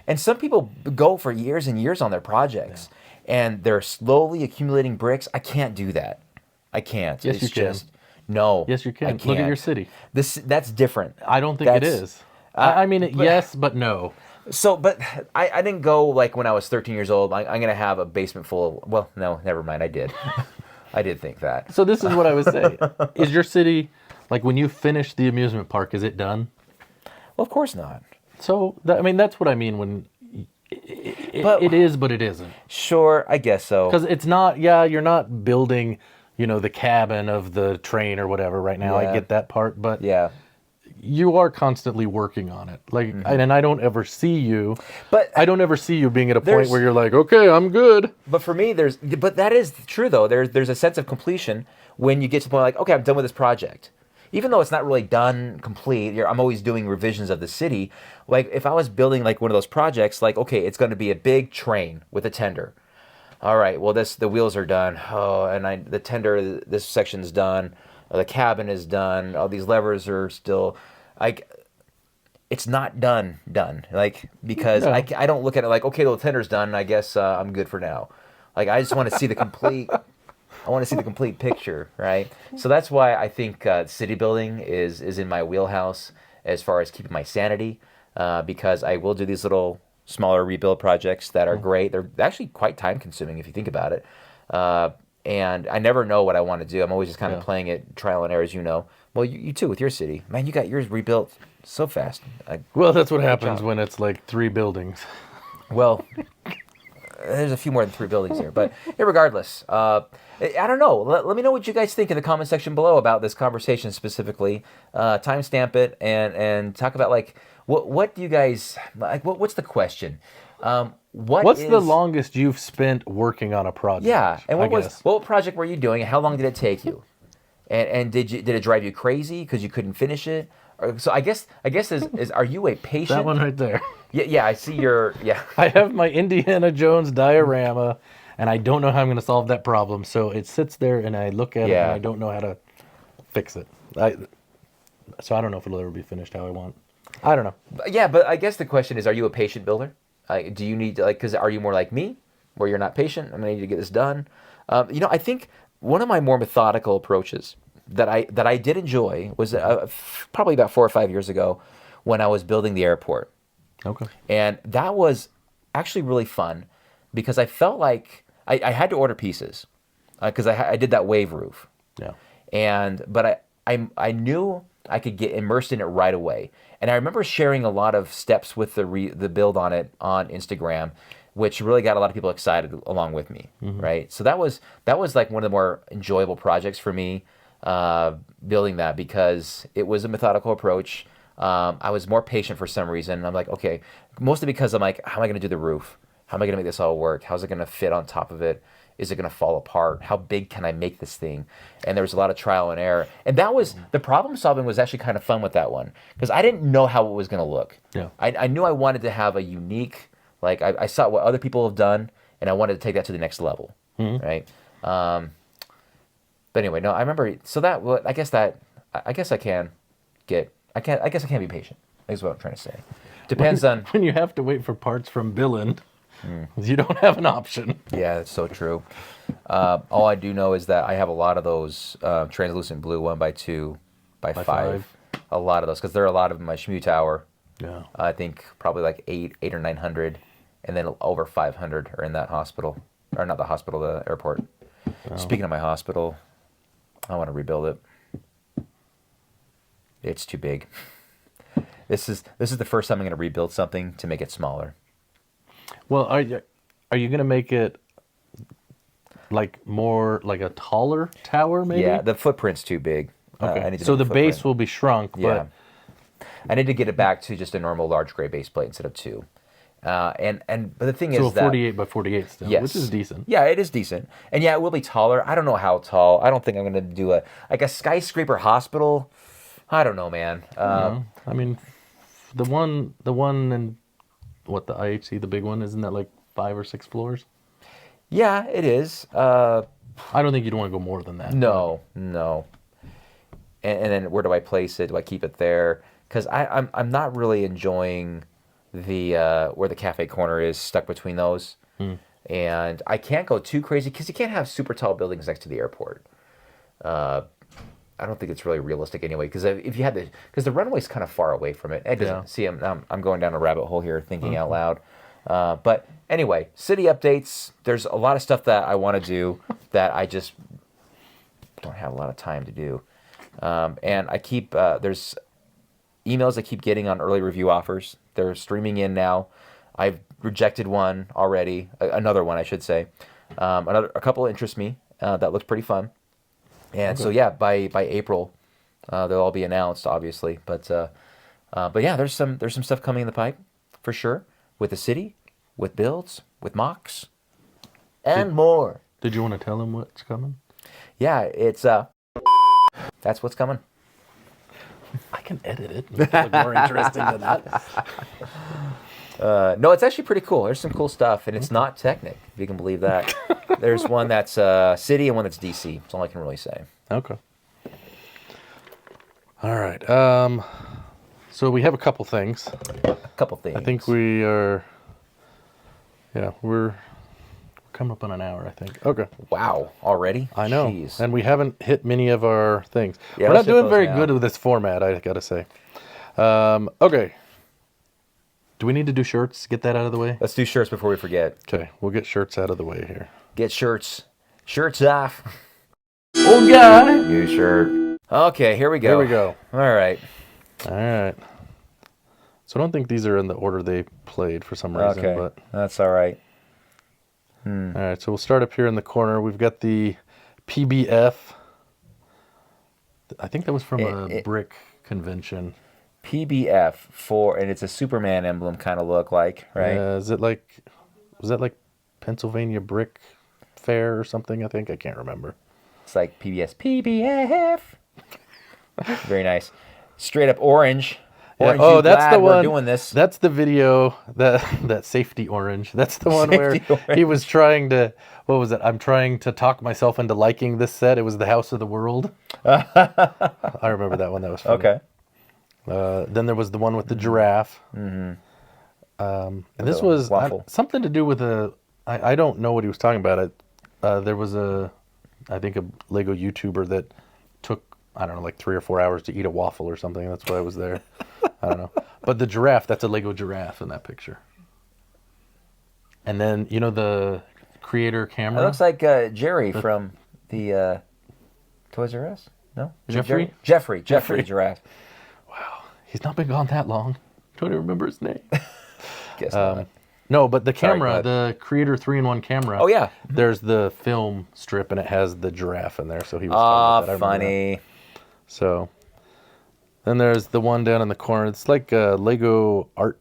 And some people go for years and years on their projects, and they're slowly accumulating bricks. I can't do that. I can't. Yes, It's you can. just no. Yes, you can. I Look at your can't. city. That's different. I don't think it That's- is. I mean, yes, but no. So, but I didn't go like when I was 13 years old. I'm gonna have a basement full of. Well, no, never mind. I did. I did think that. So this is what I was saying. Is your city, like when you finish the amusement park, is it done? Well, of course not. So, I mean, that's what I mean when it is, but it isn't. Sure, I guess so. Because it's not, you're not building, the cabin of the train or whatever right now. Yeah. I get that part, but Yeah. you are constantly working on it. Like, and I don't ever see you. But I don't ever see you being at a point there's- where you're like, okay, I'm good. But for me, but that is true though. There's a sense of completion when you get to the point like, okay, I'm done with this project. Even though it's not really done complete, I'm always doing revisions of the city. Like if I was building like one of those projects, like okay, it's going to be a big train with a tender. All right, well the wheels are done. Oh, and the tender, this section's done. The cabin is done. All these levers are still, like, it's not done. Like because No. I don't look at it like okay, the tender's done. I guess I'm good for now. Like I just want to see the complete. I want to see the complete picture, right? So that's why I think city building is in my wheelhouse as far as keeping my sanity, because I will do these little smaller rebuild projects that are great. They're actually quite time consuming if you think about it. And I never know what I want to do. I'm always just kind of playing it trial and error, as you know. Well, you too with your city. Man, you got yours rebuilt so fast. Well, that's what happens job. when it's like 3 buildings. Well, there's a few more than 3 buildings here, but regardless, I don't know. Let me know what you guys think in the comment section below about this conversation specifically. Timestamp it and talk about like what do you guys like? What's the question? What's the longest you've spent working on a project? Yeah, and guess? what project were you doing? And how long did it take you? And did it drive you crazy because you couldn't finish it? So I guess is are you a patient? That one right there. Yeah, I see your I have my Indiana Jones diorama, and I don't know how I'm going to solve that problem. So it sits there, and I look at it, and I don't know how to fix it. So I don't know if it'll ever be finished how I want. I don't know. Yeah, but I guess the question is, are you a patient builder? Do you need to, like, because are you more like me, where you're not patient? I need to get this done. I think one of my more methodical approaches that I did enjoy was probably about 4 or 5 years ago when I was building the airport. Okay. And that was actually really fun because I felt like I had to order pieces because I did that wave roof. Yeah. But I knew I could get immersed in it right away. And I remember sharing a lot of steps with the build on it on Instagram, which really got a lot of people excited along with me, right? So that was like one of the more enjoyable projects for me, building that because it was a methodical approach. I was more patient for some reason. I'm like, okay, mostly because I'm like, how am I going to do the roof? How am I going to make this all work? How's it going to fit on top of it? Is it going to fall apart? How big can I make this thing? And there was a lot of trial and error. And that was, the problem solving was actually kind of fun with that one because I didn't know how it was going to look. Yeah. I knew I wanted to have a unique, like I saw what other people have done and I wanted to take that to the next level, right? But anyway, no, I remember, so that, I guess I can be patient, is what I'm trying to say. Depends on... When you have to wait for parts from Billund, you don't have an option. Yeah, that's so true. All I do know is that I have a lot of those translucent blue 1x2 by 5. A lot of those, because there are a lot of them in my Shmu Tower. Yeah. I think probably like 8 or 900, and then over 500 are in that hospital. Or not the hospital, the airport. Oh. Speaking of my hospital, I want to rebuild it. It's too big. This is the first time I'm going to rebuild something to make it smaller. Well, are you going to make it like more like a taller tower, maybe? Yeah, the footprint's too big. Okay. So the base will be shrunk, yeah. I need to get it back to just a normal large gray base plate instead of 2. But the thing is that... So 48 by 48 still, yes. which is decent. Yeah, it is decent. And yeah, it will be taller. I don't know how tall. I don't think I'm going to do a skyscraper hospital. I don't know, man. I mean, the one in... What, the IHC, the big one, isn't that like 5 or 6 floors? Yeah, it is. I don't think you'd want to go more than that. No. And then where do I place it? Do I keep it there? Because I'm not really enjoying the where the cafe corner is stuck between those. And I can't go too crazy because you can't have super tall buildings next to the airport. I don't think it's really realistic anyway, because if you had because the runway's kind of far away from it. See, I'm going down a rabbit hole here, thinking out loud. But anyway, city updates. There's a lot of stuff that I want to do that I just don't have a lot of time to do. And I keep there's emails I keep getting on early review offers. They're streaming in now. I've rejected one already, another one I should say. A couple interest me that looks pretty fun. And so yeah, by April, They'll all be announced, obviously. But yeah, there's some stuff coming in the pipe for sure with the city, with builds, with mocks, and more. Did you want to tell them what's coming? Yeah, it's that's what's coming. I can edit it. Make it look more interesting than that. No, it's actually pretty cool. There's some cool stuff, and it's not Technic, if you can believe that. There's one that's city and one that's DC. That's all I can really say. Okay. All right. So we have a couple things. A couple things. I think we are. Yeah, we're coming up on an hour, I think. Okay. Wow, already? I know. Jeez. And we haven't hit many of our things. Yeah, we're not let's hit doing those very now. good with this format, I gotta say. Okay. Do we need to do shirts? Get that out of the way? Let's do shirts before we forget. Okay, we'll get shirts out of the way here. Get shirts. Shirts off. Old guy! New shirt. Okay, here we go. Here we go. All right. All right. So I don't think these are in the order they played for some reason. Okay, But that's all right. all right, so we'll start up here in the corner. We've got the PBF. I think that was from a brick convention. PBF for, and it's a Superman emblem kind of look like, right? Was that like Pennsylvania Brick Fair or something? I think I can't remember. It's like PBF. Very nice. Straight up orange. Orange, oh, you that's glad the one. we're doing this. That's the video that safety orange. That's the one where Safety orange. he was trying to. What was it? I'm trying to talk myself into liking this set. It was the House of the World. I remember that one. That was funny. Okay. Then there was the one with the giraffe. Mm-hmm. And this The was waffle. something to do with I don't know what he was talking about. There was I think a Lego YouTuber that took, I don't know, like 3 or 4 hours to eat a waffle or something. That's why I was there. I don't know. But the giraffe, that's a Lego giraffe in that picture. And then, you know, the creator camera? It looks like Jerry from the Toys R Us. No? Is it Jeffrey? Jerry? Jeffrey giraffe. He's not been gone that long. Don't even remember his name. Guess not. No, but the Sorry, camera, bud. the Creator 3-in-1 camera. Oh, yeah. There's the film strip, and it has the giraffe in there. So he was Ah, talking about that. I remember funny. that. So then there's the one down in the corner. It's like a Lego art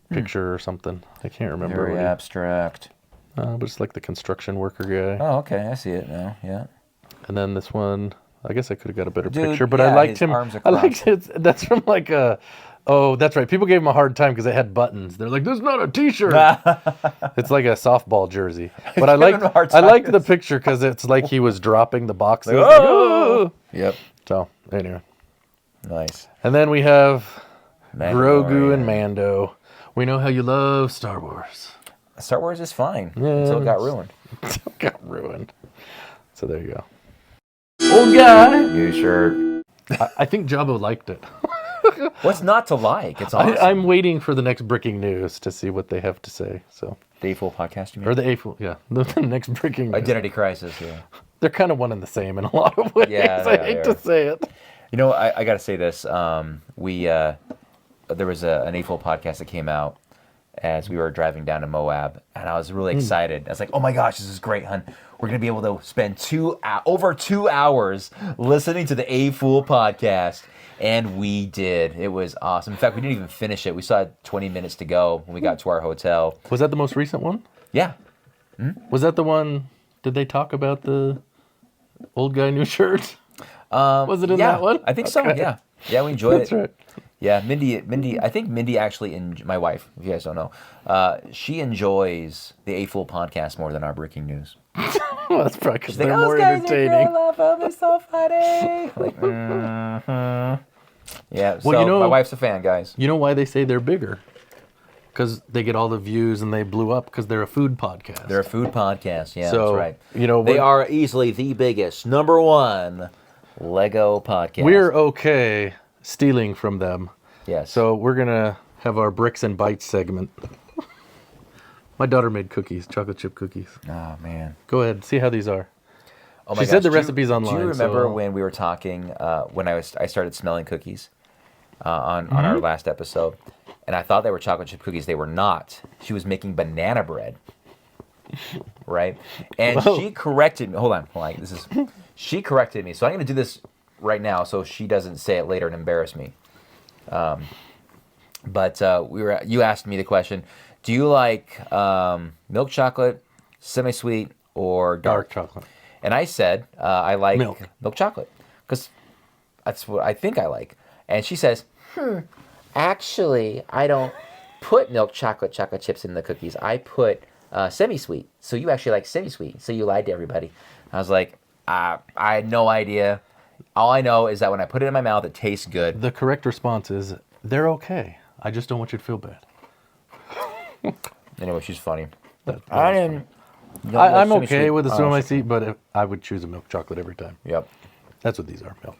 picture or something. I can't remember. Very what he- abstract. but it's like the construction worker guy. Oh, okay. I see it now. Yeah. And then this one, I guess I could have got a better Dude, picture, but yeah, I liked his him. arms are I liked it. That's from like a. Oh, that's right. People gave him a hard time because it had buttons. They're like, "This is not a T-shirt." It's like a softball jersey. But I Giving liked. him a hard I time liked the 'cause- picture because it's like he was dropping the boxes. Like, like, "Oh!" "Oh!" Yep. So anyway, Nice. and then we have Grogu Mandalorian. and Mando. We know how you love Star Wars. Star Wars is fine until it got ruined. Got ruined. So there you go. Old guy. New shirt. I think Jabba liked it. What's not to like? It's awesome. I'm waiting for the next Bricking News to see what they have to say. So, The full podcast, you mean? or the April, yeah, the next Bricking News. Identity Crisis, yeah. They're kind of one and the same in a lot of ways. Yeah, I they hate are. to say it. You know, I got to say this. There was an A-Full podcast that came out as we were driving down to Moab, and I was really excited. I was like, oh my gosh, this is great, hun. We're going to be able to spend over 2 hours listening to the A-Full podcast. And we did. It was awesome. In fact, we didn't even finish it. We still had 20 minutes to go when we got to our hotel. Was that the most recent one? Yeah. Was that the one? Did they talk about the old guy new shirt? Was it in yeah, that one? I think so, Okay. yeah. Yeah, we enjoyed That's it. right. Yeah, Mindy, I think Mindy actually, my wife, if you guys don't know, she enjoys the A-Full podcast more than our Breaking News. Well, that's probably because She's like, they're "Oh, more those guys are entertaining. great, I love them, they're so funny." Like, Yeah, so Well, you know- my wife's a fan, guys. You know why they say they're bigger? Because they get all the views and they blew up because they're a food podcast. They're a food podcast, yeah, So, that's right. you know, They we're- are easily the biggest, #1 Lego podcast. We're okay stealing from them. yes. So we're going to have our Bricks and Bites segment. My daughter made cookies, chocolate chip cookies. Oh, man. Go ahead, see how these are. Oh She said the Do you- recipe's online, Do you remember so- when we were talking when I started smelling cookies on our last episode, and I thought they were chocolate chip cookies. They were not. She was making banana bread, right? And Whoa. she corrected me. Hold on. She corrected me. So I'm going to do this right now so she doesn't say it later and embarrass me. But you asked me the question, do you like milk chocolate, semi-sweet, or dark chocolate? And I said I like milk chocolate because that's what I think I like. And she says, actually, I don't put milk chocolate chips in the cookies. I put semi-sweet. So you actually like semi-sweet. So you lied to everybody. I was like, I had no idea. All I know is that when I put it in my mouth, it tastes good. The correct response is, they're okay. I just don't want you to feel bad. Anyway, she's funny. I'm okay with the semi seat, but I would choose a milk chocolate every time. Yep. That's what these are, milk.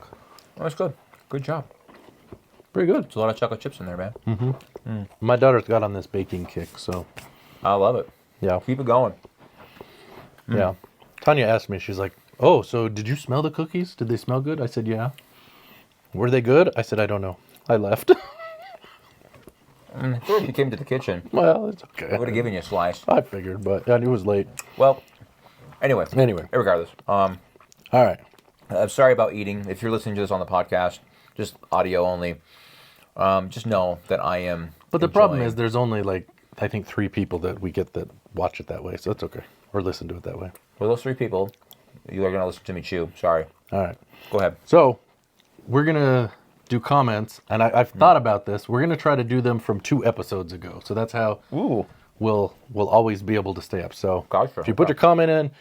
Oh, that's good. Good job. Pretty good. There's a lot of chocolate chips in there, man. Mm-hmm. My daughter's got on this baking kick, so. I love it. Yeah. Keep it going. Yeah. Tanya asked me, she's like, oh, so did you smell the cookies? Did they smell good? I said, yeah. Were they good? I said, I don't know. I left. If you came to the kitchen, well, it's okay. I would have given you a slice. I figured, but it was late. Well, anyway. Regardless. All right. I'm sorry about eating. If you're listening to this on the podcast, just audio only, just know that I am. But the problem is there's only I think 3 people that we get that watch it that way, so it's okay. Or listen to it that way. Well, those 3 people, you are going to listen to me chew. Sorry. All right. Go ahead. So, we're going to do comments, and I've thought about this. We're going to try to do them from 2 episodes ago. So that's how we'll always be able to stay up. So gotcha. If you put your comment in,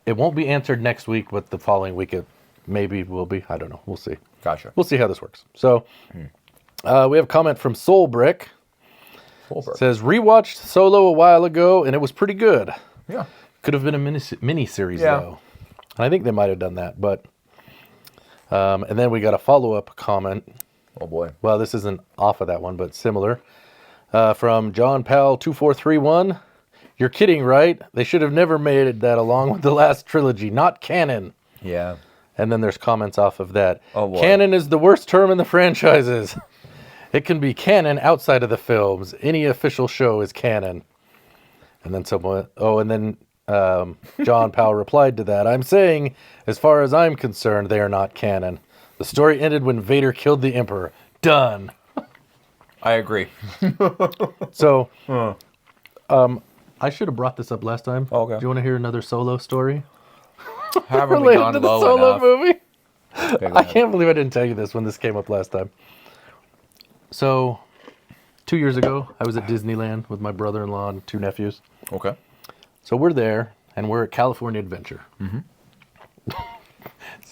it won't be answered next week, but the following week it maybe will be. I don't know. We'll see. Gotcha. We'll see how this works. So we have a comment from Soul Brick. It says, rewatched Solo a while ago, and it was pretty good. Yeah. Could have been a mini series, though. And I think they might have done that, but... and then we got a follow-up comment. Oh, boy. Well, this isn't off of that one, but similar. From John Powell 2431. You're kidding, right? They should have never made that along with the last trilogy. Not canon. Yeah. And then there's comments off of that. Oh, boy. Canon is the worst term in the franchises. It can be canon outside of the films. Any official show is canon. And then someone... Oh, and then... John Powell replied to that. I'm saying, as far as I'm concerned, they are not canon. The story ended when Vader killed the Emperor. Done. I agree. So, I should have brought this up last time. Okay. Do you want to hear another Solo story? Haven't we related gone to the low Solo enough? movie? Okay, I can't believe I didn't tell you this when this came up last time. So, 2 years ago, I was at Disneyland with my brother-in-law and 2 nephews. Okay. So we're there, and we're at California Adventure. Mm-hmm.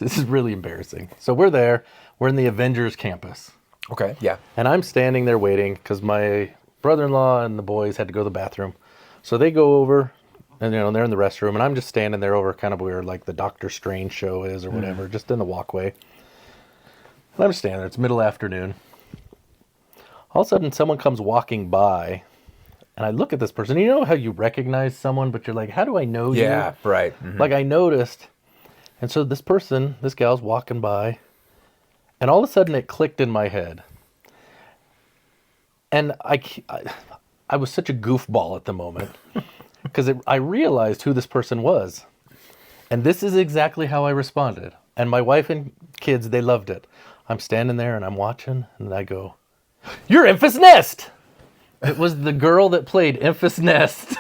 This is really embarrassing. So we're there. We're in the Avengers campus. Okay, yeah. And I'm standing there waiting because my brother-in-law and the boys had to go to the bathroom. So they go over, and they're in the restroom, and I'm just standing there over kind of where the Doctor Strange show is or whatever, just in the walkway. And I'm just standing there. It's middle afternoon. All of a sudden, someone comes walking by. And I look at this person. You know how you recognize someone, but you're like, how do I know you? Yeah, right. Mm-hmm. I noticed. And so this gal's walking by. And all of a sudden it clicked in my head. And I was such a goofball at the moment. Because I realized who this person was. And this is exactly how I responded. And my wife and kids, they loved it. I'm standing there and I'm watching. And I go, you're Enfys Nest! It was the girl that played Enfys Nest.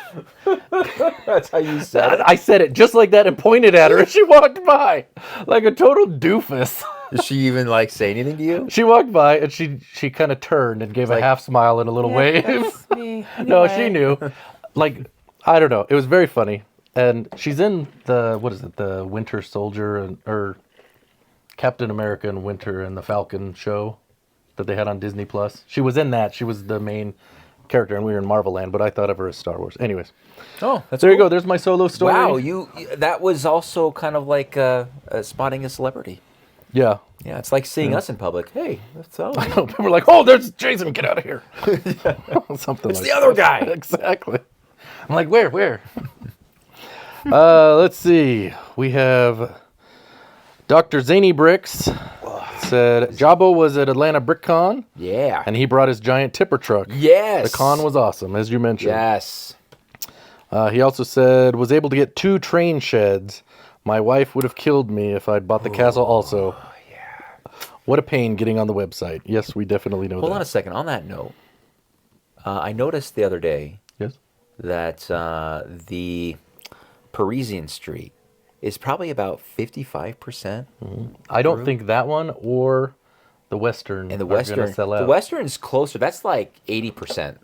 That's how you said it? I said it just like that and pointed at her as she walked by. Like a total doofus. Did she even say anything to you? She walked by and she kind of turned and gave a half smile and a little wave. That's me. No, she knew. I don't know. It was very funny. And she's in the Winter Soldier or Captain America and Winter and the Falcon show that they had on Disney Plus. She was in that. She was the main character, and we were in Marvel Land, but I thought of her as Star Wars. Anyways. Oh, that's there cool. you go. There's my Solo story. Wow, that was also kind of like spotting a celebrity. Yeah. Yeah, it's like seeing us in public. Hey, that's Solo. I know. People are like, oh, there's Jason. Get out of here. Something it's like the other guy. Exactly. I'm like, where? Let's see. We have Dr. Zany Bricks. Said Jabbo was at Atlanta Brick Con. Yeah. And he brought his giant tipper truck. Yes. The con was awesome, as you mentioned. Yes. He also said, was able to get 2 train sheds. My wife would have killed me if I'd bought the castle also. Yeah. What a pain getting on the website. Yes, we definitely know that. Hold on a second. On that note, I noticed the other day Yes. that the Parisian Street is probably about 55%. I don't think that one or the Western And the are going Western, to sell the out. Western's closer. That's like 80%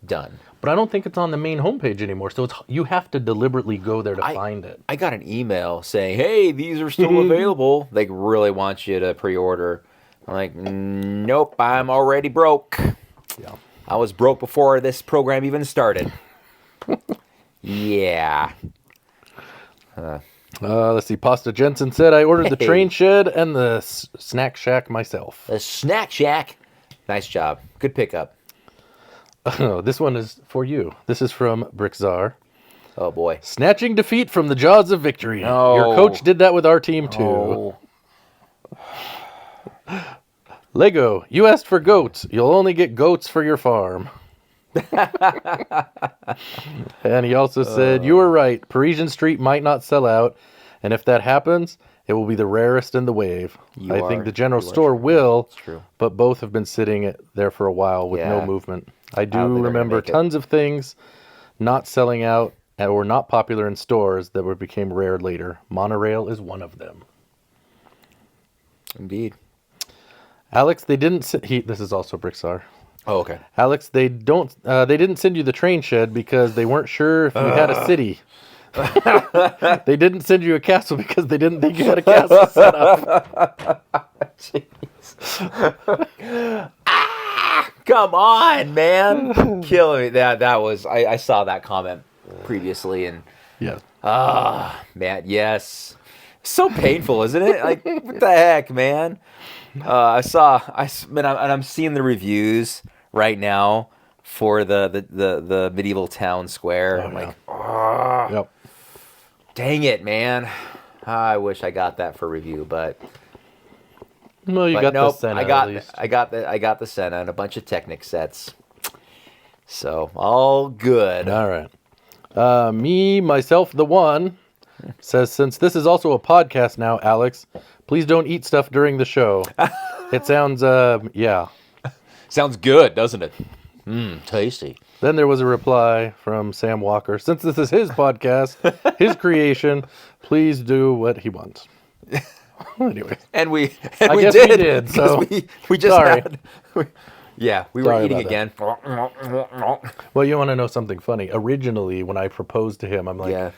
done. But I don't think it's on the main homepage anymore. So you have to deliberately go there to find it. I got an email saying, "Hey, these are still available. They really want you to pre-order." I'm like, "Nope, I'm already broke. Yeah. I was broke before this program even started." Yeah. Let's see. Pasta Jensen said, I ordered the Hey. train shed and the snack shack myself. The Snack Shack. Nice job. Good pickup. Oh, this one is for you. This is from Brickzar. Oh boy. Snatching defeat from the jaws of victory. No. Your coach did that with our team too. Oh. Lego, you asked for goats. You'll only get goats for your farm. And he also said, you were right. Parisian Street might not sell out. And if that happens, it will be the rarest in the wave. I think the general store will, true. but both have been sitting there for a while with no Yeah. movement. I do they're gonna remember make it. tons of things not selling out or not popular in stores that became rare later. Monorail is one of them. Indeed. Alex, they didn't. This is also Bricksar. Oh, okay. Alex, they didn't send you the train shed because they weren't sure if you had a city. They didn't send you a castle because they didn't think you had a castle set up. Come on, man. Killing me. That was I saw that comment previously and Yeah. man, yes. So painful, isn't it? Like what the heck, man? I'm seeing the reviews right now for the medieval town square. I'm like, Yep. dang it, man. I wish I got that for review, but Well, you got nope, the Senna I got at least. I got the Senna and a bunch of Technic sets. So all good. All right. Me, myself, the one says, since this is also a podcast now, Alex, please don't eat stuff during the show. It sounds, yeah. Sounds good, doesn't it? Tasty. Then there was a reply from Sam Walker. Since this is his podcast, his creation, please do what he wants. Anyway. And we I we guess did. we did, 'cause so we just sorry. we were Sorry eating about again. Well, you want to know something funny? Originally, when I proposed to him, I'm like, Yeah.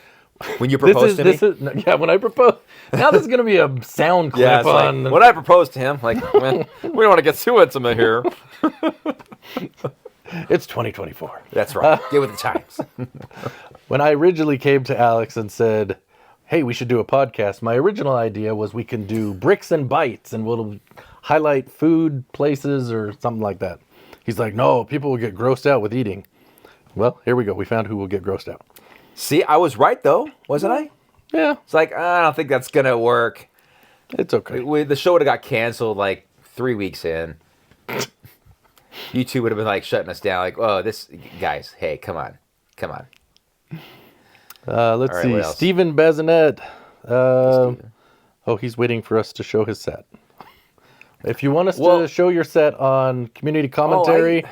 When you proposed to me, yeah, when I proposed. Now this is going to be a sound clip yeah, it's like, on. when I proposed to him, like, man, we don't want to get too intimate here. It's 2024. That's right. Get with the times. When I originally came to Alex and said, hey, we should do a podcast, my original idea was we can do bricks and bites and we'll highlight food places or something like that. He's like, no, people will get grossed out with eating. Well, here we go. We found who will get grossed out. See, I was right though, wasn't I? Yeah, It's like I don't think that's gonna work. it's okay. The show would have got canceled like 3 weeks in. You two would have been like shutting us down, like, oh, this guys, hey, come on. Let's right, see. what else? Stephen Bazinet. He's waiting for us to show his set. If you want us to show your set on community commentary,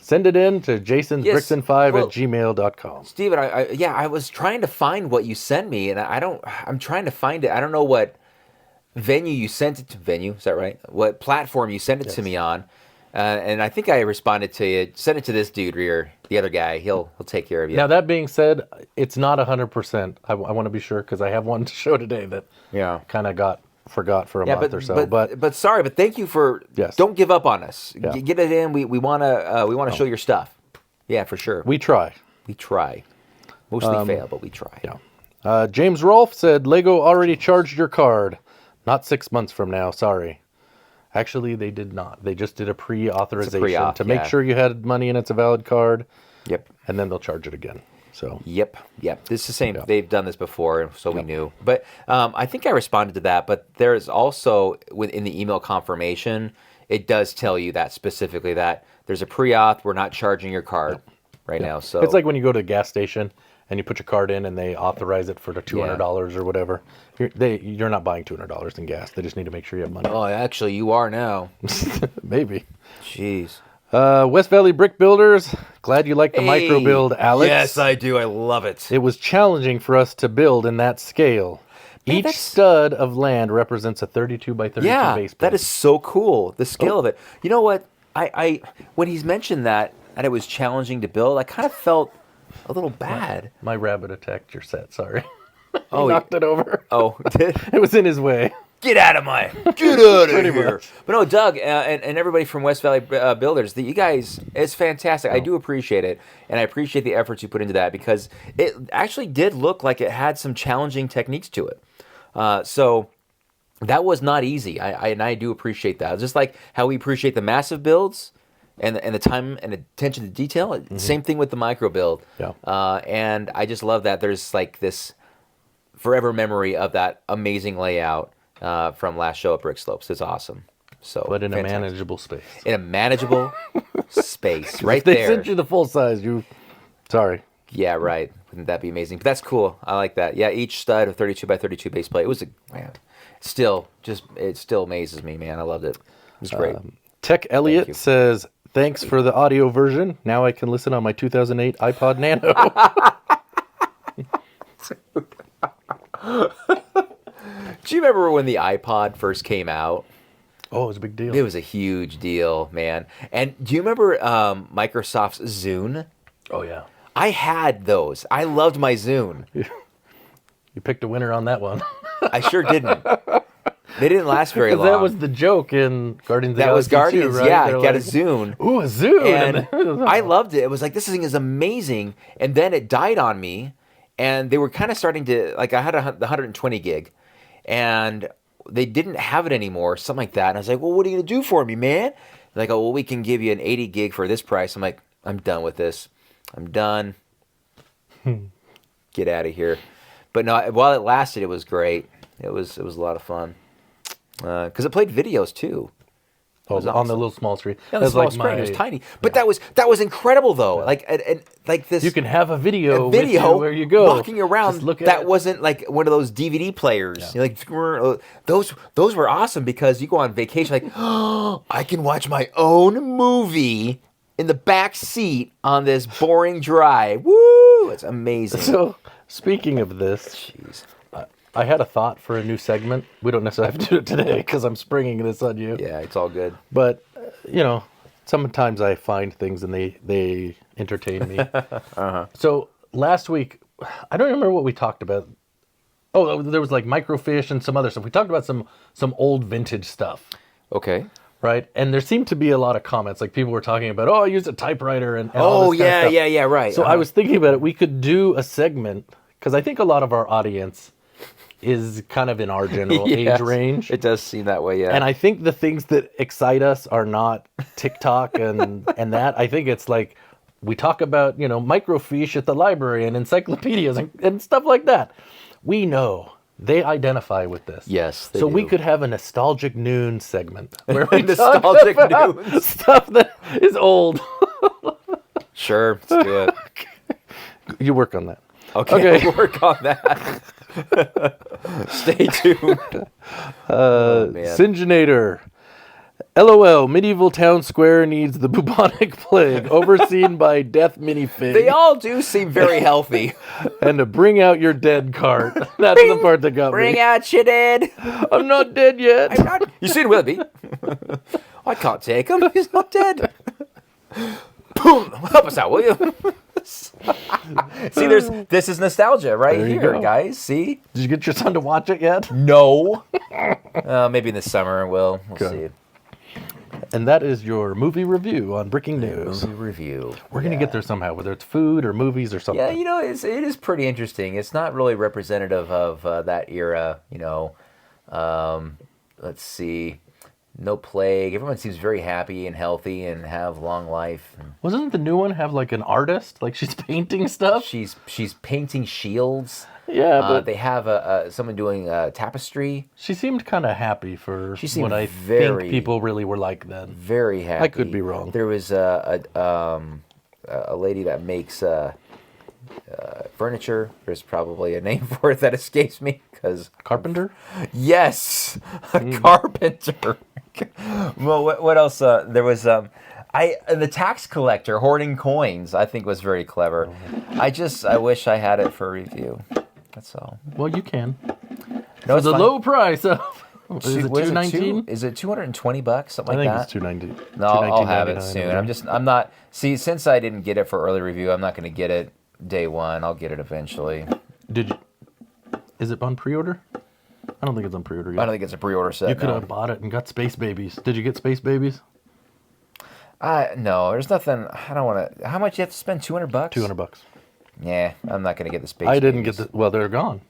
send it in to jasonsbrickson5@gmail.com. Steven, I was trying to find what you sent me, and I'm trying to find it. I don't know what venue you sent it to. Venue, is that right? What platform you sent it to me on? And I think I responded to you. Send it to this dude here, the other guy. He'll take care of you. Now, that being said, it's not 100%. I want to be sure because I have one to show today that kind of forgot for a month or so. But sorry, but thank you for. Yes. Don't give up on us. Yeah. Get it in. We want to show your stuff. Yeah, for sure. We try. We try. Mostly fail, but we try. Yeah. James Rolfe said, Lego already charged your card. Not 6 months from now. Sorry. Actually, they did not. They just did a pre-authorization pre-auth, to make sure you had money and it's a valid card. Yep. And then they'll charge it again. So. Yep. This is the same. They've done this before, so we knew. But I think I responded to that. But there's also, within the email confirmation, it does tell you that specifically that there's a pre-auth. We're not charging your card right now. So it's like when you go to a gas station and you put your card in, and they authorize it for the $200 or whatever. You're not buying $200 in gas. They just need to make sure you have money. Oh, actually, you are now. Maybe. Jeez. West Valley Brick Builders. Glad you like the micro build, Alex. Yes, I do. I love it. It was challenging for us to build in that scale. Each stud of land represents a 32 by 32 base plate. That is so cool. The scale of it. You know what? I when he's mentioned that and it was challenging to build, I kind of felt a little bad. My rabbit attacked your set. Sorry. Oh, he knocked it over. Oh, it was in his way. Get out of here. Much. But no, Doug and everybody from West Valley Builders, you guys, it's fantastic. I do appreciate it, and I appreciate the efforts you put into that because it actually did look like it had some challenging techniques to it. So that was not easy. I do appreciate that. Just like how we appreciate the massive builds and the time and attention to detail. Same thing with the micro build. Yeah. And I just love that there's like this forever memory of that amazing layout from last show at Brick Slopes. It's awesome. So, but in fantastic. a manageable space. In a manageable space, right they there. They sent you the full size. Sorry. Yeah, right. Wouldn't that be amazing? But that's cool. I like that. Yeah, each stud of 32 by 32 base plate. It was it still amazes me, man. I loved it. It was great. Tech Elliott says, "Thanks for the audio version. Now I can listen on my 2008 iPod Nano." Do you remember when the iPod first came out? Oh, it was a big deal. It was a huge deal, man. And do you remember Microsoft's Zune? Oh, yeah. I had those. I loved my Zune. You picked a winner on that one. I sure didn't. They didn't last very long. That was the joke in Guardians of the Galaxy. That was Guardians, 2, right? yeah. They're Got like, a Zune. Ooh, a Zune. And I loved it. It was like, this thing is amazing. And then it died on me. And they were kind of starting to, like, I had the 120 gig. And they didn't have it anymore, something like that. And I was like, well, what are you going to do for me, man? They're like, oh, well, we can give you an 80 gig for this price. I'm like, I'm done with this. I'm done. Get out of here. But no, while it lasted, it was great. It was a lot of fun. Because it played videos, too. Oh, awesome. On the little small screen. Yeah, the small screen. It was tiny. But that was incredible, though. Yeah. Like this. You can have a video with you where you go. Walking around. That wasn't like one of those DVD players. Yeah. Like those were awesome because you go on vacation like, oh, I can watch my own movie in the back seat on this boring drive. Woo! It's amazing. So, speaking of this, jeez. I had a thought for a new segment. We don't necessarily have to do it today because I'm springing this on you. Yeah, it's all good. But, sometimes I find things and they entertain me. So last week, I don't remember what we talked about. Oh, there was like microfiche and some other stuff. We talked about some old vintage stuff. Okay. Right? And there seemed to be a lot of comments. Like people were talking about, I use a typewriter and all this kind of stuff. Yeah, right. So I was thinking about it. We could do a segment because I think a lot of our audience is kind of in our general age range. It does seem that way, yeah. And I think the things that excite us are not TikTok and that. I think it's like we talk about, microfiche at the library and encyclopedias and stuff like that. We know they identify with this. Yes, so we could have a nostalgic noon segment where we nostalgic talk about noon stuff that is old. Sure, let's do it. You work on that. Okay. We'll work on that. Stay tuned. Singenator. LOL, medieval town square needs the bubonic plague, overseen by Death Minifig. They all do seem very healthy. And to bring out your dead cart. That's the part that got me. Bring out your dead. I'm not dead yet. I'm not. You seen Willoughby? I can't take him. He's not dead. Boom! Help us out, will you? See, this is nostalgia right here, guys. See? Did you get your son to watch it yet? No. Maybe in the summer we'll see. And that is your movie review on Bricklink News. Movie review. We're going to get there somehow, whether it's food or movies or something. Yeah, it is pretty interesting. It's not really representative of that era, Let's see. No plague. Everyone seems very happy and healthy and have long life. Wasn't the new one have like an artist? Like she's painting stuff? She's painting shields. Yeah, but they have someone doing tapestry. She seemed kind of happy for what I think people really were like then. Very happy. I could be wrong. There was a lady that makes furniture. There's probably a name for it that escapes me because Carpenter? yes, a carpenter. Well, what else? There was the tax collector hoarding coins. I think was very clever. I wish I had it for review. That's all. Well, you can. No, For the low price of... Is it what $219? Is it $220? Something I like think that. it's $219. No, I'll have it $219.99. soon. I'm not. See, since I didn't get it for early review, I'm not going to get it day one. I'll get it eventually. Is it on pre-order? I don't think it's on pre-order yet. I don't think it's a pre-order set. You could no. have bought it and got Space Babies. Did you get Space Babies? No, there's nothing. I don't want to. How much you have to spend? $200? $200. Yeah, I'm not going to get the space. I didn't Babies. get the... Well, they're gone.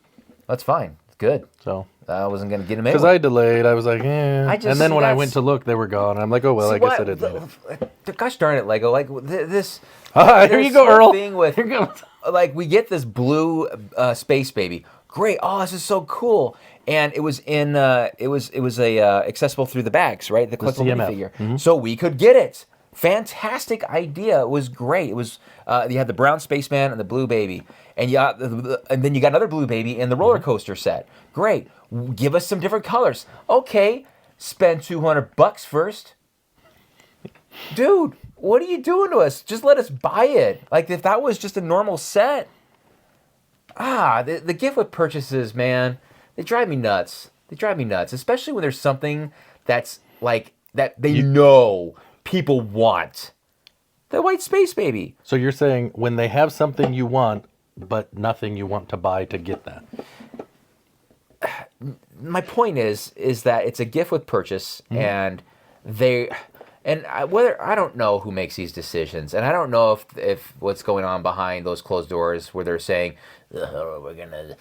That's fine. It's good. So... I wasn't going to get them Because anyway. I delayed. I was like, eh. And then when I went to look, they were gone. I'm like, oh, well, See, I guess I didn't need it. Gosh darn it, Lego! Like this. Here there's you go, whole Earl. Thing with, Here goes. like we get this blue space baby. Great! Oh, this is so cool. And it was in it was accessible through the bags, right? The collectible CMF. minifigure. So we could get it. Fantastic idea. It was great. It was you had the brown spaceman and the blue baby, and and then you got another blue baby in the roller coaster set. Great. Give us some different colors. Okay. Spend $200 first. Dude, what are you doing to us? Just let us buy it. Like if that was just a normal set. The gift with purchases, man, they drive me nuts. They drive me nuts, especially when there's something that's like that they know people want. The white space baby. So you're saying when they have something you want, but nothing you want to buy to get that. My point is that it's a gift with purchase, and I don't know who makes these decisions, and I don't know if what's going on behind those closed doors where they're saying we're gonna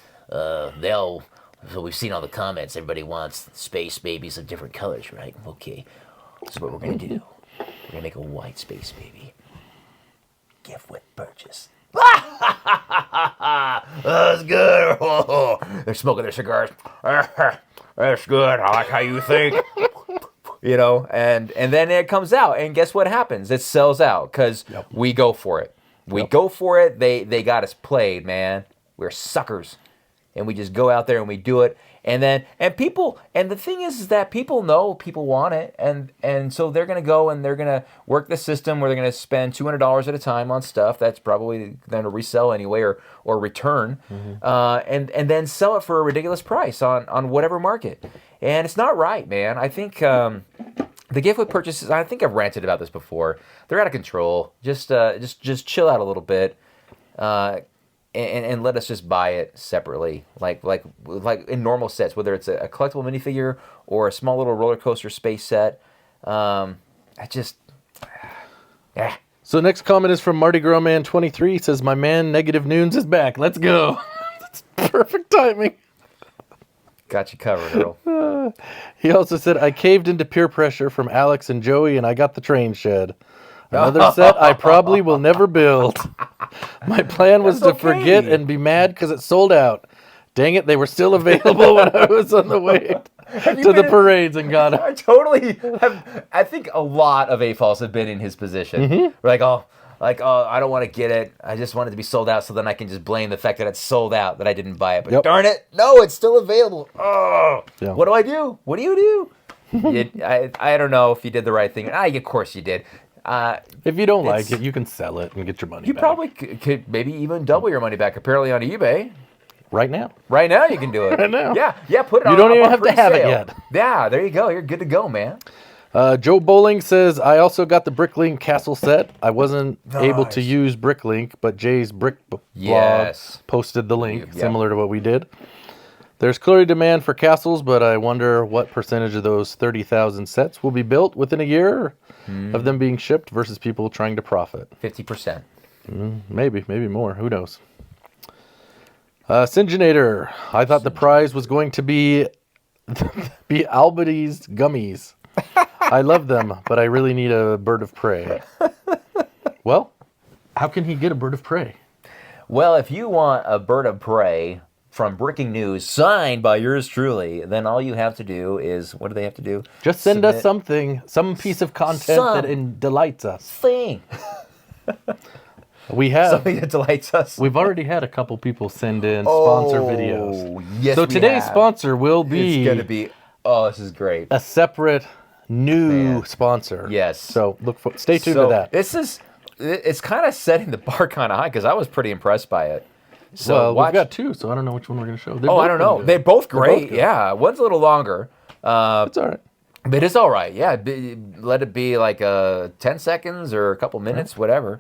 so we've seen all the comments. Everybody wants space babies of different colors, right? Okay, so what we're gonna do? We're gonna make a white space baby. Gift with purchase. That's good. They're smoking their cigars. That's good. I like how you think. You know, and then it comes out, and guess what happens? It sells out because we go for it. We go for it. They got us played, man. We're suckers, and we just go out there and we do it. And then the thing is that people know people want it, and so they're gonna go and they're gonna work the system where they're gonna spend $200 at a time on stuff that's probably going to resell anyway or return, and then sell it for a ridiculous price on whatever market. And it's not right, man. I think the gift with purchases. I think I've ranted about this before. They're out of control. Just chill out a little bit. And let us just buy it separately, like in normal sets, whether it's a collectible minifigure or a small little roller coaster space set. So next comment is from Mardi Gras Man 23. He says, "My man, Negative Noons is back. Let's go." That's perfect timing. Got you covered, Earl. He also said, "I caved into peer pressure from Alex and Joey, and I got the train shed. Another set I probably will never build. My plan was to forget and be mad because it sold out. Dang it, they were still available when I was on the way to the parades and got it." I totally have. I think a lot of AFOLs have been in his position. We're like, I don't want to get it. I just want it to be sold out so then I can just blame the fact that it's sold out, that I didn't buy it. But darn it, no, it's still available. Oh, what do I do? What do you do? I don't know if you did the right thing. Of course you did. If you don't like it, you can sell it and get your money back. You probably could maybe even double your money back, apparently on eBay. Right now. Right now you can do it. Right now. Yeah, put it on. You don't even have to have it yet. Yeah, there you go. You're good to go, man. Joe Bowling says, "I also got the Bricklink Castle set. I wasn't able to use Bricklink, but Jay's Brick blog posted the link, similar to what we did. There's clearly demand for castles, but I wonder what percentage of those 30,000 sets will be built within a year of them being shipped versus people trying to profit. 50%. Maybe more. Who knows? Singenator, I thought the prize was going to be Albity's gummies. I love them, but I really need a bird of prey." Well, how can he get a bird of prey? Well, if you want a bird of prey from Breaking News, signed by yours truly, then all you have to do is, what do they have to do? Just send us something, some piece of content that delights us. Thing. We have. Something that delights us. We've already had a couple people send in sponsor videos. Yes, so we today's have. sponsor will be. It's going to be, oh, this is great. A separate new sponsor. Yes. So stay tuned to that. It's kind of setting the bar kind of high because I was pretty impressed by it. So we've got two, so I don't know which one we're going to show. I don't know. They're both great. Yeah, one's a little longer. It's all right. But it's all right. Yeah, let it be like 10 seconds or a couple minutes, whatever.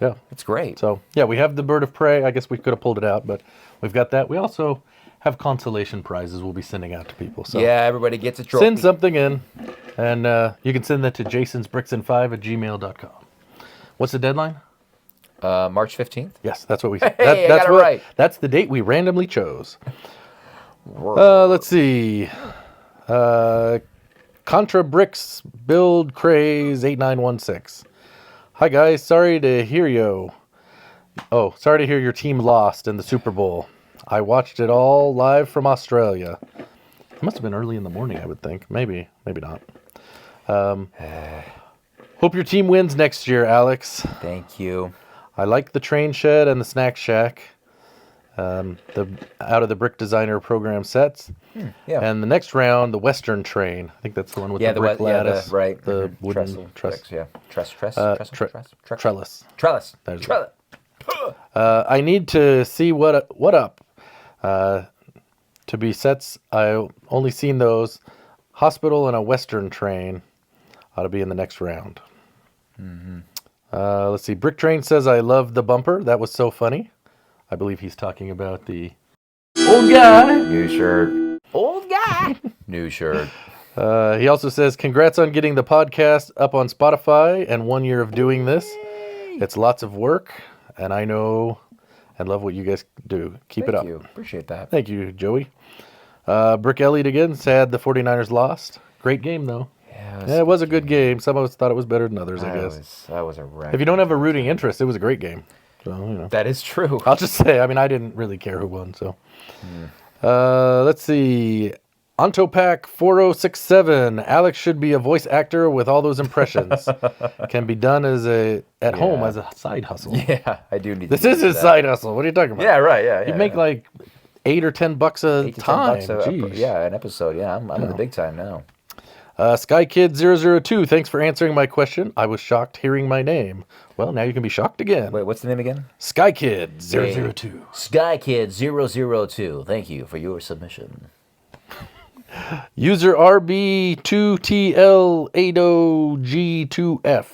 Yeah, it's great. So yeah, we have the bird of prey. I guess we could have pulled it out, but we've got that. We also have consolation prizes we'll be sending out to people. So yeah, everybody gets a trophy. Send something in, and you can send that to jasonsbrickson5@gmail.com. What's the deadline? March 15th. Yes, that's what we. Hey, I got it right. That's the date we randomly chose. Let's see. Contra Bricks Build Craze 8916. Hi guys, sorry to hear your team lost in the Super Bowl. I watched it all live from Australia. It must have been early in the morning, I would think. Maybe not. Hope your team wins next year, Alex. Thank you. I like the train shed and the snack shack. Out of the Brick Designer Program sets. Yeah. And the next round, the Western train. I think that's the one with the brick lattice. The wooden trellis. Trellis. Trellis. I need to see what up. To be sets, I only seen those. Hospital and a Western train ought to be in the next round. Mm-hmm. Let's see. Brick Train says, I love the bumper. That was so funny. I believe he's talking about the old guy. New shirt. Old guy. New shirt. He also says, congrats on getting the podcast up on Spotify and 1 year of doing this. It's lots of work, and I know and love what you guys do. Keep it up. Thank you. Appreciate that. Thank you, Joey. Brick Elliott again, sad the 49ers lost. Great game, though. Yeah, it was a good game. Some of us thought it was better than others, I guess. That was a wreck. If you don't have a rooting interest, it was a great game. So, That is true. I'll just say, I didn't really care who won, so. Let's see. Ontopack 4067. Alex should be a voice actor with all those impressions. Can be done at home as a side hustle. Yeah, I do need This is his side hustle. What are you talking about? Yeah, right, yeah. You make like $8 or $10 a time. Yeah, an episode. Yeah, I'm in the big time now. SkyKid002, thanks for answering my question. I was shocked hearing my name. Well, now you can be shocked again. Wait, what's the name again? SkyKid002. SkyKid002, thank you for your submission. User RB2TL80G2F.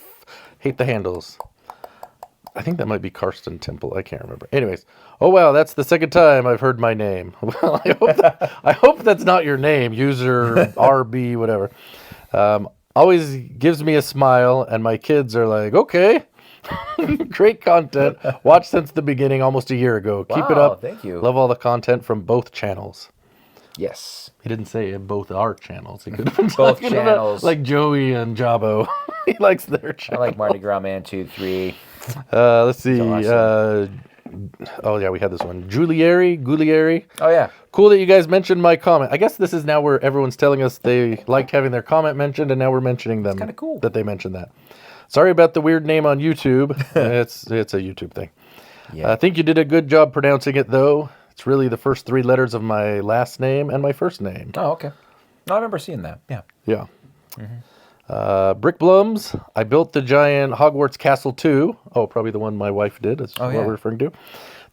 Hate the handles. I think that might be Karsten Temple. I can't remember. Anyways. Oh, wow, that's the second time I've heard my name. Well, I hope that's not your name, user RB, whatever. Always gives me a smile, and my kids are like, okay, great content. Watched since the beginning almost a year ago. Keep it up. Thank you. Love all the content from both channels. Yes. He didn't say both our channels. He could have been both talking channels. About, like Joey and Jabo. He likes their channel. I like Mardi Gras Man 2, 3. Let's see. Awesome. Oh, yeah, we had this one. Guglieri. Oh, yeah. Cool that you guys mentioned my comment. I guess this is now where everyone's telling us they liked having their comment mentioned, and now we're mentioning them. It's kind of cool. That they mentioned that. Sorry about the weird name on YouTube. It's a YouTube thing. Yeah. I think you did a good job pronouncing it, though. It's really the first 3 letters of my last name and my first name. Oh, okay. No, I remember seeing that. Yeah. Yeah. Mm-hmm. Brick Blums. I built the giant Hogwarts Castle too. Oh, probably the one my wife did is what we're referring to.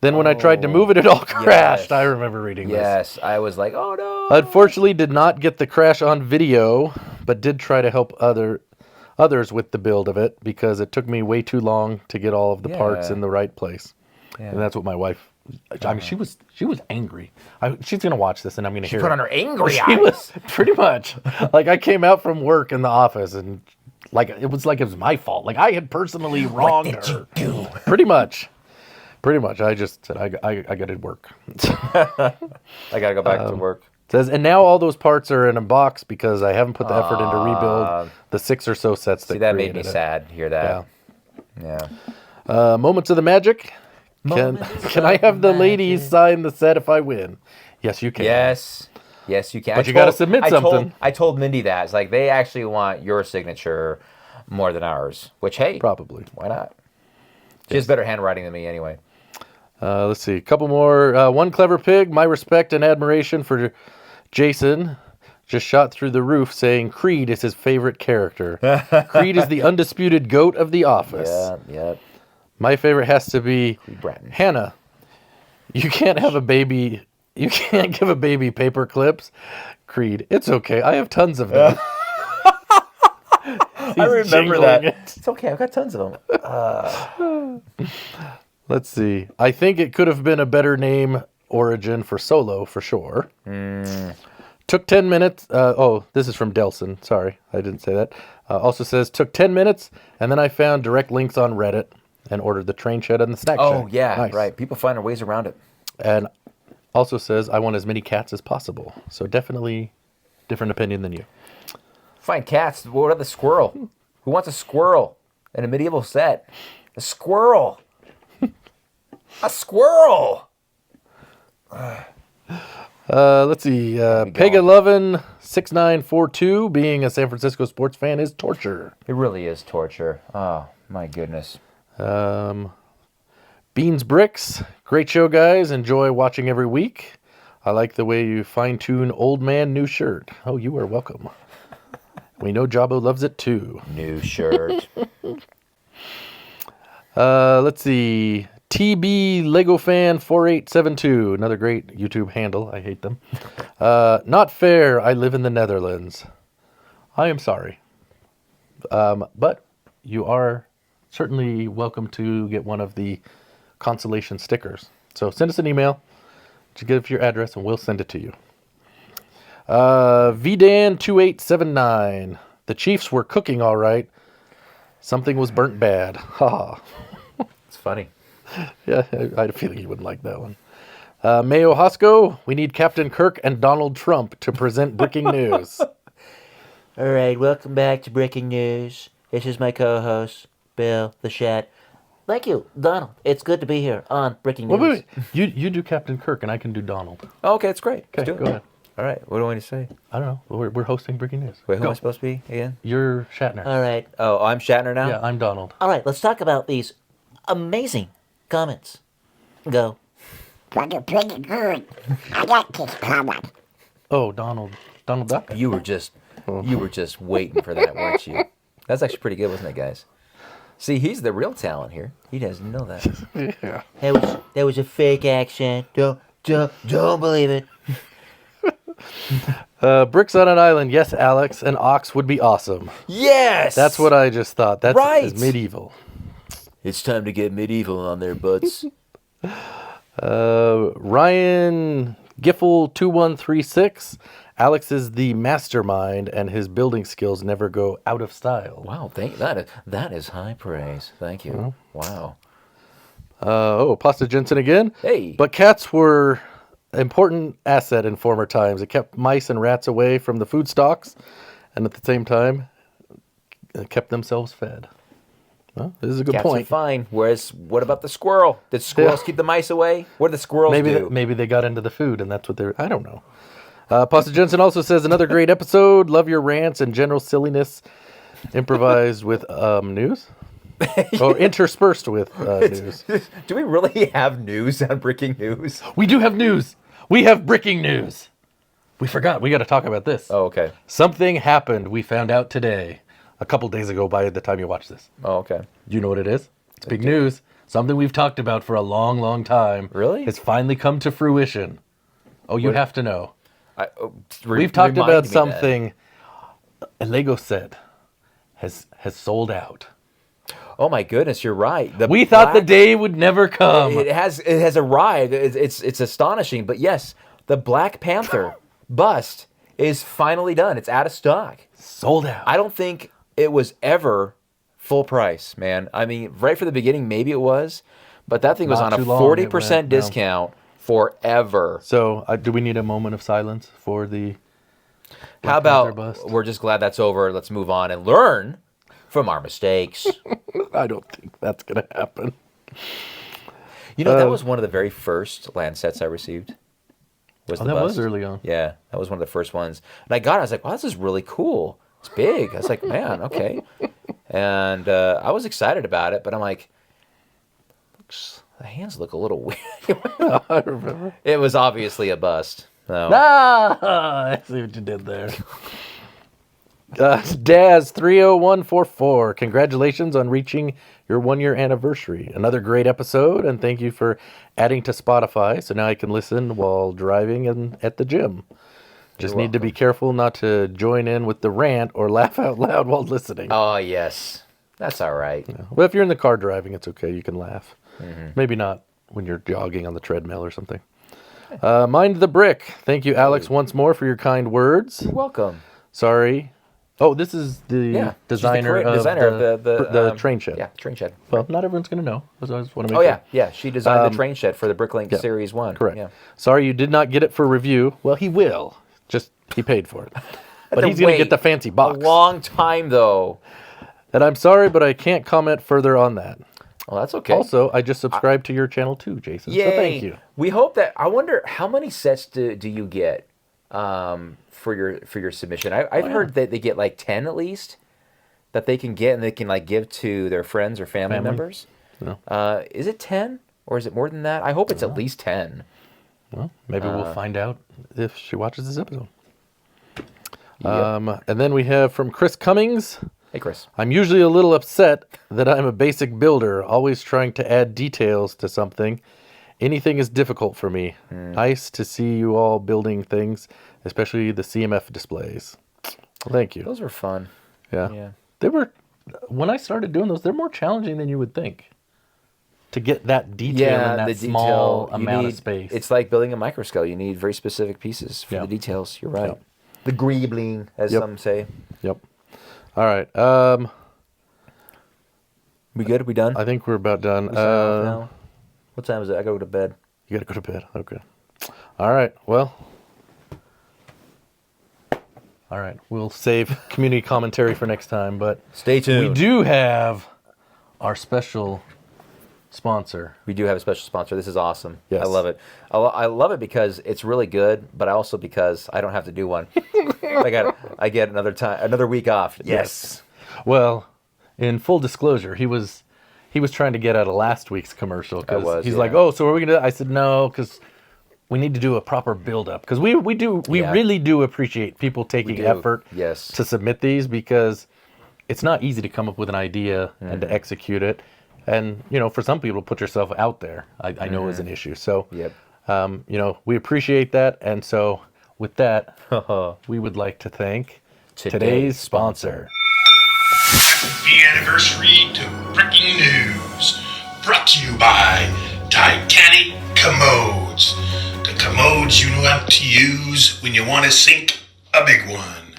Then when I tried to move it, it all crashed. Yes. I remember reading this. Yes, I was like, oh no. Unfortunately, did not get the crash on video, but did try to help others with the build of it because it took me way too long to get all of the parts in the right place. Yeah. And that's what my wife. I mean, she was angry. She's gonna watch this, and I'm gonna hear. She put on her angry eyes. She was pretty much like I came out from work in the office, and it was my fault. Like I had personally wronged her. What did you do? Pretty much. I just said I got to work. I gotta go back to work. Says, and now all those parts are in a box because I haven't put the effort into rebuild the 6 or so sets. That made me sad to hear that. Yeah. Moments of the magic. Can I have the ladies sign the set if I win? Yes, you can. Yes, you can. But you got to submit something. I told Mindy that. It's like they actually want your signature more than ours. Which, hey. Probably. Why not? She has better handwriting than me anyway. Let's see. A couple more. One clever pig. My respect and admiration for Jason. Just shot through the roof saying Creed is his favorite character. Creed is the undisputed GOAT of The Office. Yeah. My favorite has to be Bratton. Hannah. You can't have a baby. You can't give a baby paper clips. Creed. It's okay. I have tons of them. I remember that. It. It's okay. I've got tons of them. Let's see. I think it could have been a better name origin for Solo, for sure. Took 10 minutes. This is from Delson. Sorry, I didn't say that. Also says, took 10 minutes, and then I found direct links on Reddit and ordered the train shed and the snack shack. Oh, yeah, nice. right. People find their ways around it. And also says, I want as many cats as possible. So definitely different opinion than you. Find cats. What about the squirrel? Who wants a squirrel in a medieval set? A squirrel. A squirrel. Let's see. Peg116942, being a San Francisco sports fan is torture. It really is torture. Oh, my goodness. Beans Bricks, great show, guys. Enjoy watching every week. I like the way you fine-tune old man new shirt. Oh, you are welcome. We know Jabbo loves it too. New shirt. Let's see. TB Lego Fan 4872, another great YouTube handle. I hate them. Not fair. I live in the Netherlands. I am sorry. But you are certainly welcome to get one of the consolation stickers. So send us an email. Just give your address and we'll send it to you. VDan2879. The Chiefs were cooking all right. Something was burnt bad. Ha. It's funny. Yeah, I had a feeling you wouldn't like that one. Mayo Hosco, we need Captain Kirk and Donald Trump to present breaking news. All right, welcome back to Breaking News. This is my co-host, Bill the Shat. Thank you, Donald. It's good to be here on Breaking News. Wait. You do Captain Kirk and I can do Donald. Oh, okay, that's great. Okay, go ahead. All right, what do I want to say? I don't know. We're hosting breaking news. Wait, who Go. am I supposed to be again? You're Shatner. All right. Oh, I'm Shatner now? Yeah, I'm Donald. All right, let's talk about these amazing comments. Go. Pretty good. I like this comment. Oh, Donald Duck. You were just waiting for that, weren't you? That's actually pretty good, wasn't it, guys? See, he's the real talent here. He doesn't know that. Yeah. That was a fake accent. Don't believe it. Bricks on an island. Yes, Alex. An ox would be awesome. Yes! That's what I just thought. That's Right. is medieval. It's time to get medieval on their butts. Ryan Giffel 2136. Alex is the mastermind, and his building skills never go out of style. Wow, that is high praise. Thank you. Wow. Pasta Jensen again. Hey. But cats were an important asset in former times. It kept mice and rats away from the food stocks, and at the same time, it kept themselves fed. Well, this is a good Cats point. are fine. What about the squirrel? Did squirrels keep the mice away? What did the squirrels do? Maybe they got into the food, and that's what they're. I don't know. Pasta Jensen also says another great episode. Love your rants and general silliness, improvised with news, or interspersed with news. Do we really have news on Breaking News? We do have news. We have breaking news. We forgot. We got to talk about this. Oh, okay. Something happened. We found out today, a couple days ago. By the time you watch this, Oh, okay. do you know what it is? It's big news. Something we've talked about for a long, long time. Really? Has finally come to fruition. Oh, you have to know. We've remind talked me about then. something. A Lego set has sold out. Oh my goodness, you're right. We thought the day would never come. It has arrived. It's astonishing. But yes, the Black Panther bust is finally done. It's out of stock. Sold out. I don't think it was ever full price, man. I mean, right from the beginning, maybe it was, but that thing was Not on a too long, 40% it went, no. discount forever. So, do we need a moment of silence for the How Black Panther about bust? we're just glad that's over. Let's move on and learn from our mistakes. I don't think that's going to happen. You know, that was one of the very first land sets I received. Was the That bust. was early on. Yeah, that was one of the first ones. And I got it. I was like, wow, this is really cool. It's big. I was like, man, okay. And I was excited about it, but I'm like, looks. The hands look a little weird. I remember. It was obviously a bust. So. I see what you did there. Daz30144, congratulations on reaching your 1-year anniversary. Another great episode, and thank you for adding to Spotify, so now I can listen while driving and at the gym. Just need to be careful not to join in with the rant or laugh out loud while listening. Oh, yes. That's all right. Yeah. Well, if you're in the car driving, it's okay. You can laugh. Maybe not when you're jogging on the treadmill or something. Mind the Brick. Thank you, Alex, once more for your kind words. You're welcome. Sorry. Oh, this is the designer of the train shed. Yeah, train shed. Well, not everyone's going to know. I just want to make Oh, sure. yeah. She designed the train shed for the Bricklink Series 1. Correct. Yeah. Sorry you did not get it for review. Well, he will. Just, he paid for it. But he's going to wait get the fancy box. A long time, though. And I'm sorry, but I can't comment further on that. Well, that's okay. Also, I just subscribed to your channel too, Jason. Yay. So thank you. We hope that. I wonder how many sets do you get for your submission. I've heard that they get like 10 at least that they can get and they can like give to their friends or family members. No. Is it 10 or is it more than that? I hope it's at least 10. Well, maybe we'll find out if she watches this episode. Yep. And then we have from Chris Cummings. Hey, Chris. I'm usually a little upset that I'm a basic builder, always trying to add details to something. Anything is difficult for me. Nice to see you all building things, especially the CMF displays. Well, thank you. Those were fun. Yeah. They were, when I started doing those, they're more challenging than you would think. To get that detail in that small amount of space. It's like building a microscale. You need very specific pieces for the details. You're right. Yep. The greebling, as some say. Yep. All right. We good? We done? I think we're about done. Now? What time is it? I gotta go to bed. You gotta go to bed. Okay. All right. Well. All right. We'll save community commentary for next time, but Stay tuned. we do have our special sponsor. We do have a special sponsor. This is awesome. Yes. I love it. I love it because it's really good, but also because I don't have to do one. I get another week off. Yes. Well, in full disclosure, he was trying to get out of last week's commercial because he's like, "Oh, so are we gonna?" I said, "No, because we need to do a proper build up because we really do appreciate people taking effort to submit these because it's not easy to come up with an idea and to execute it, and for some people, put yourself out there. I know is an issue. So, we appreciate that, and so with that, we would like to thank today's sponsor. Happy anniversary to Breaking News. Brought to you by Titanic Commodes. The commodes you know how to use when you want to sink a big one.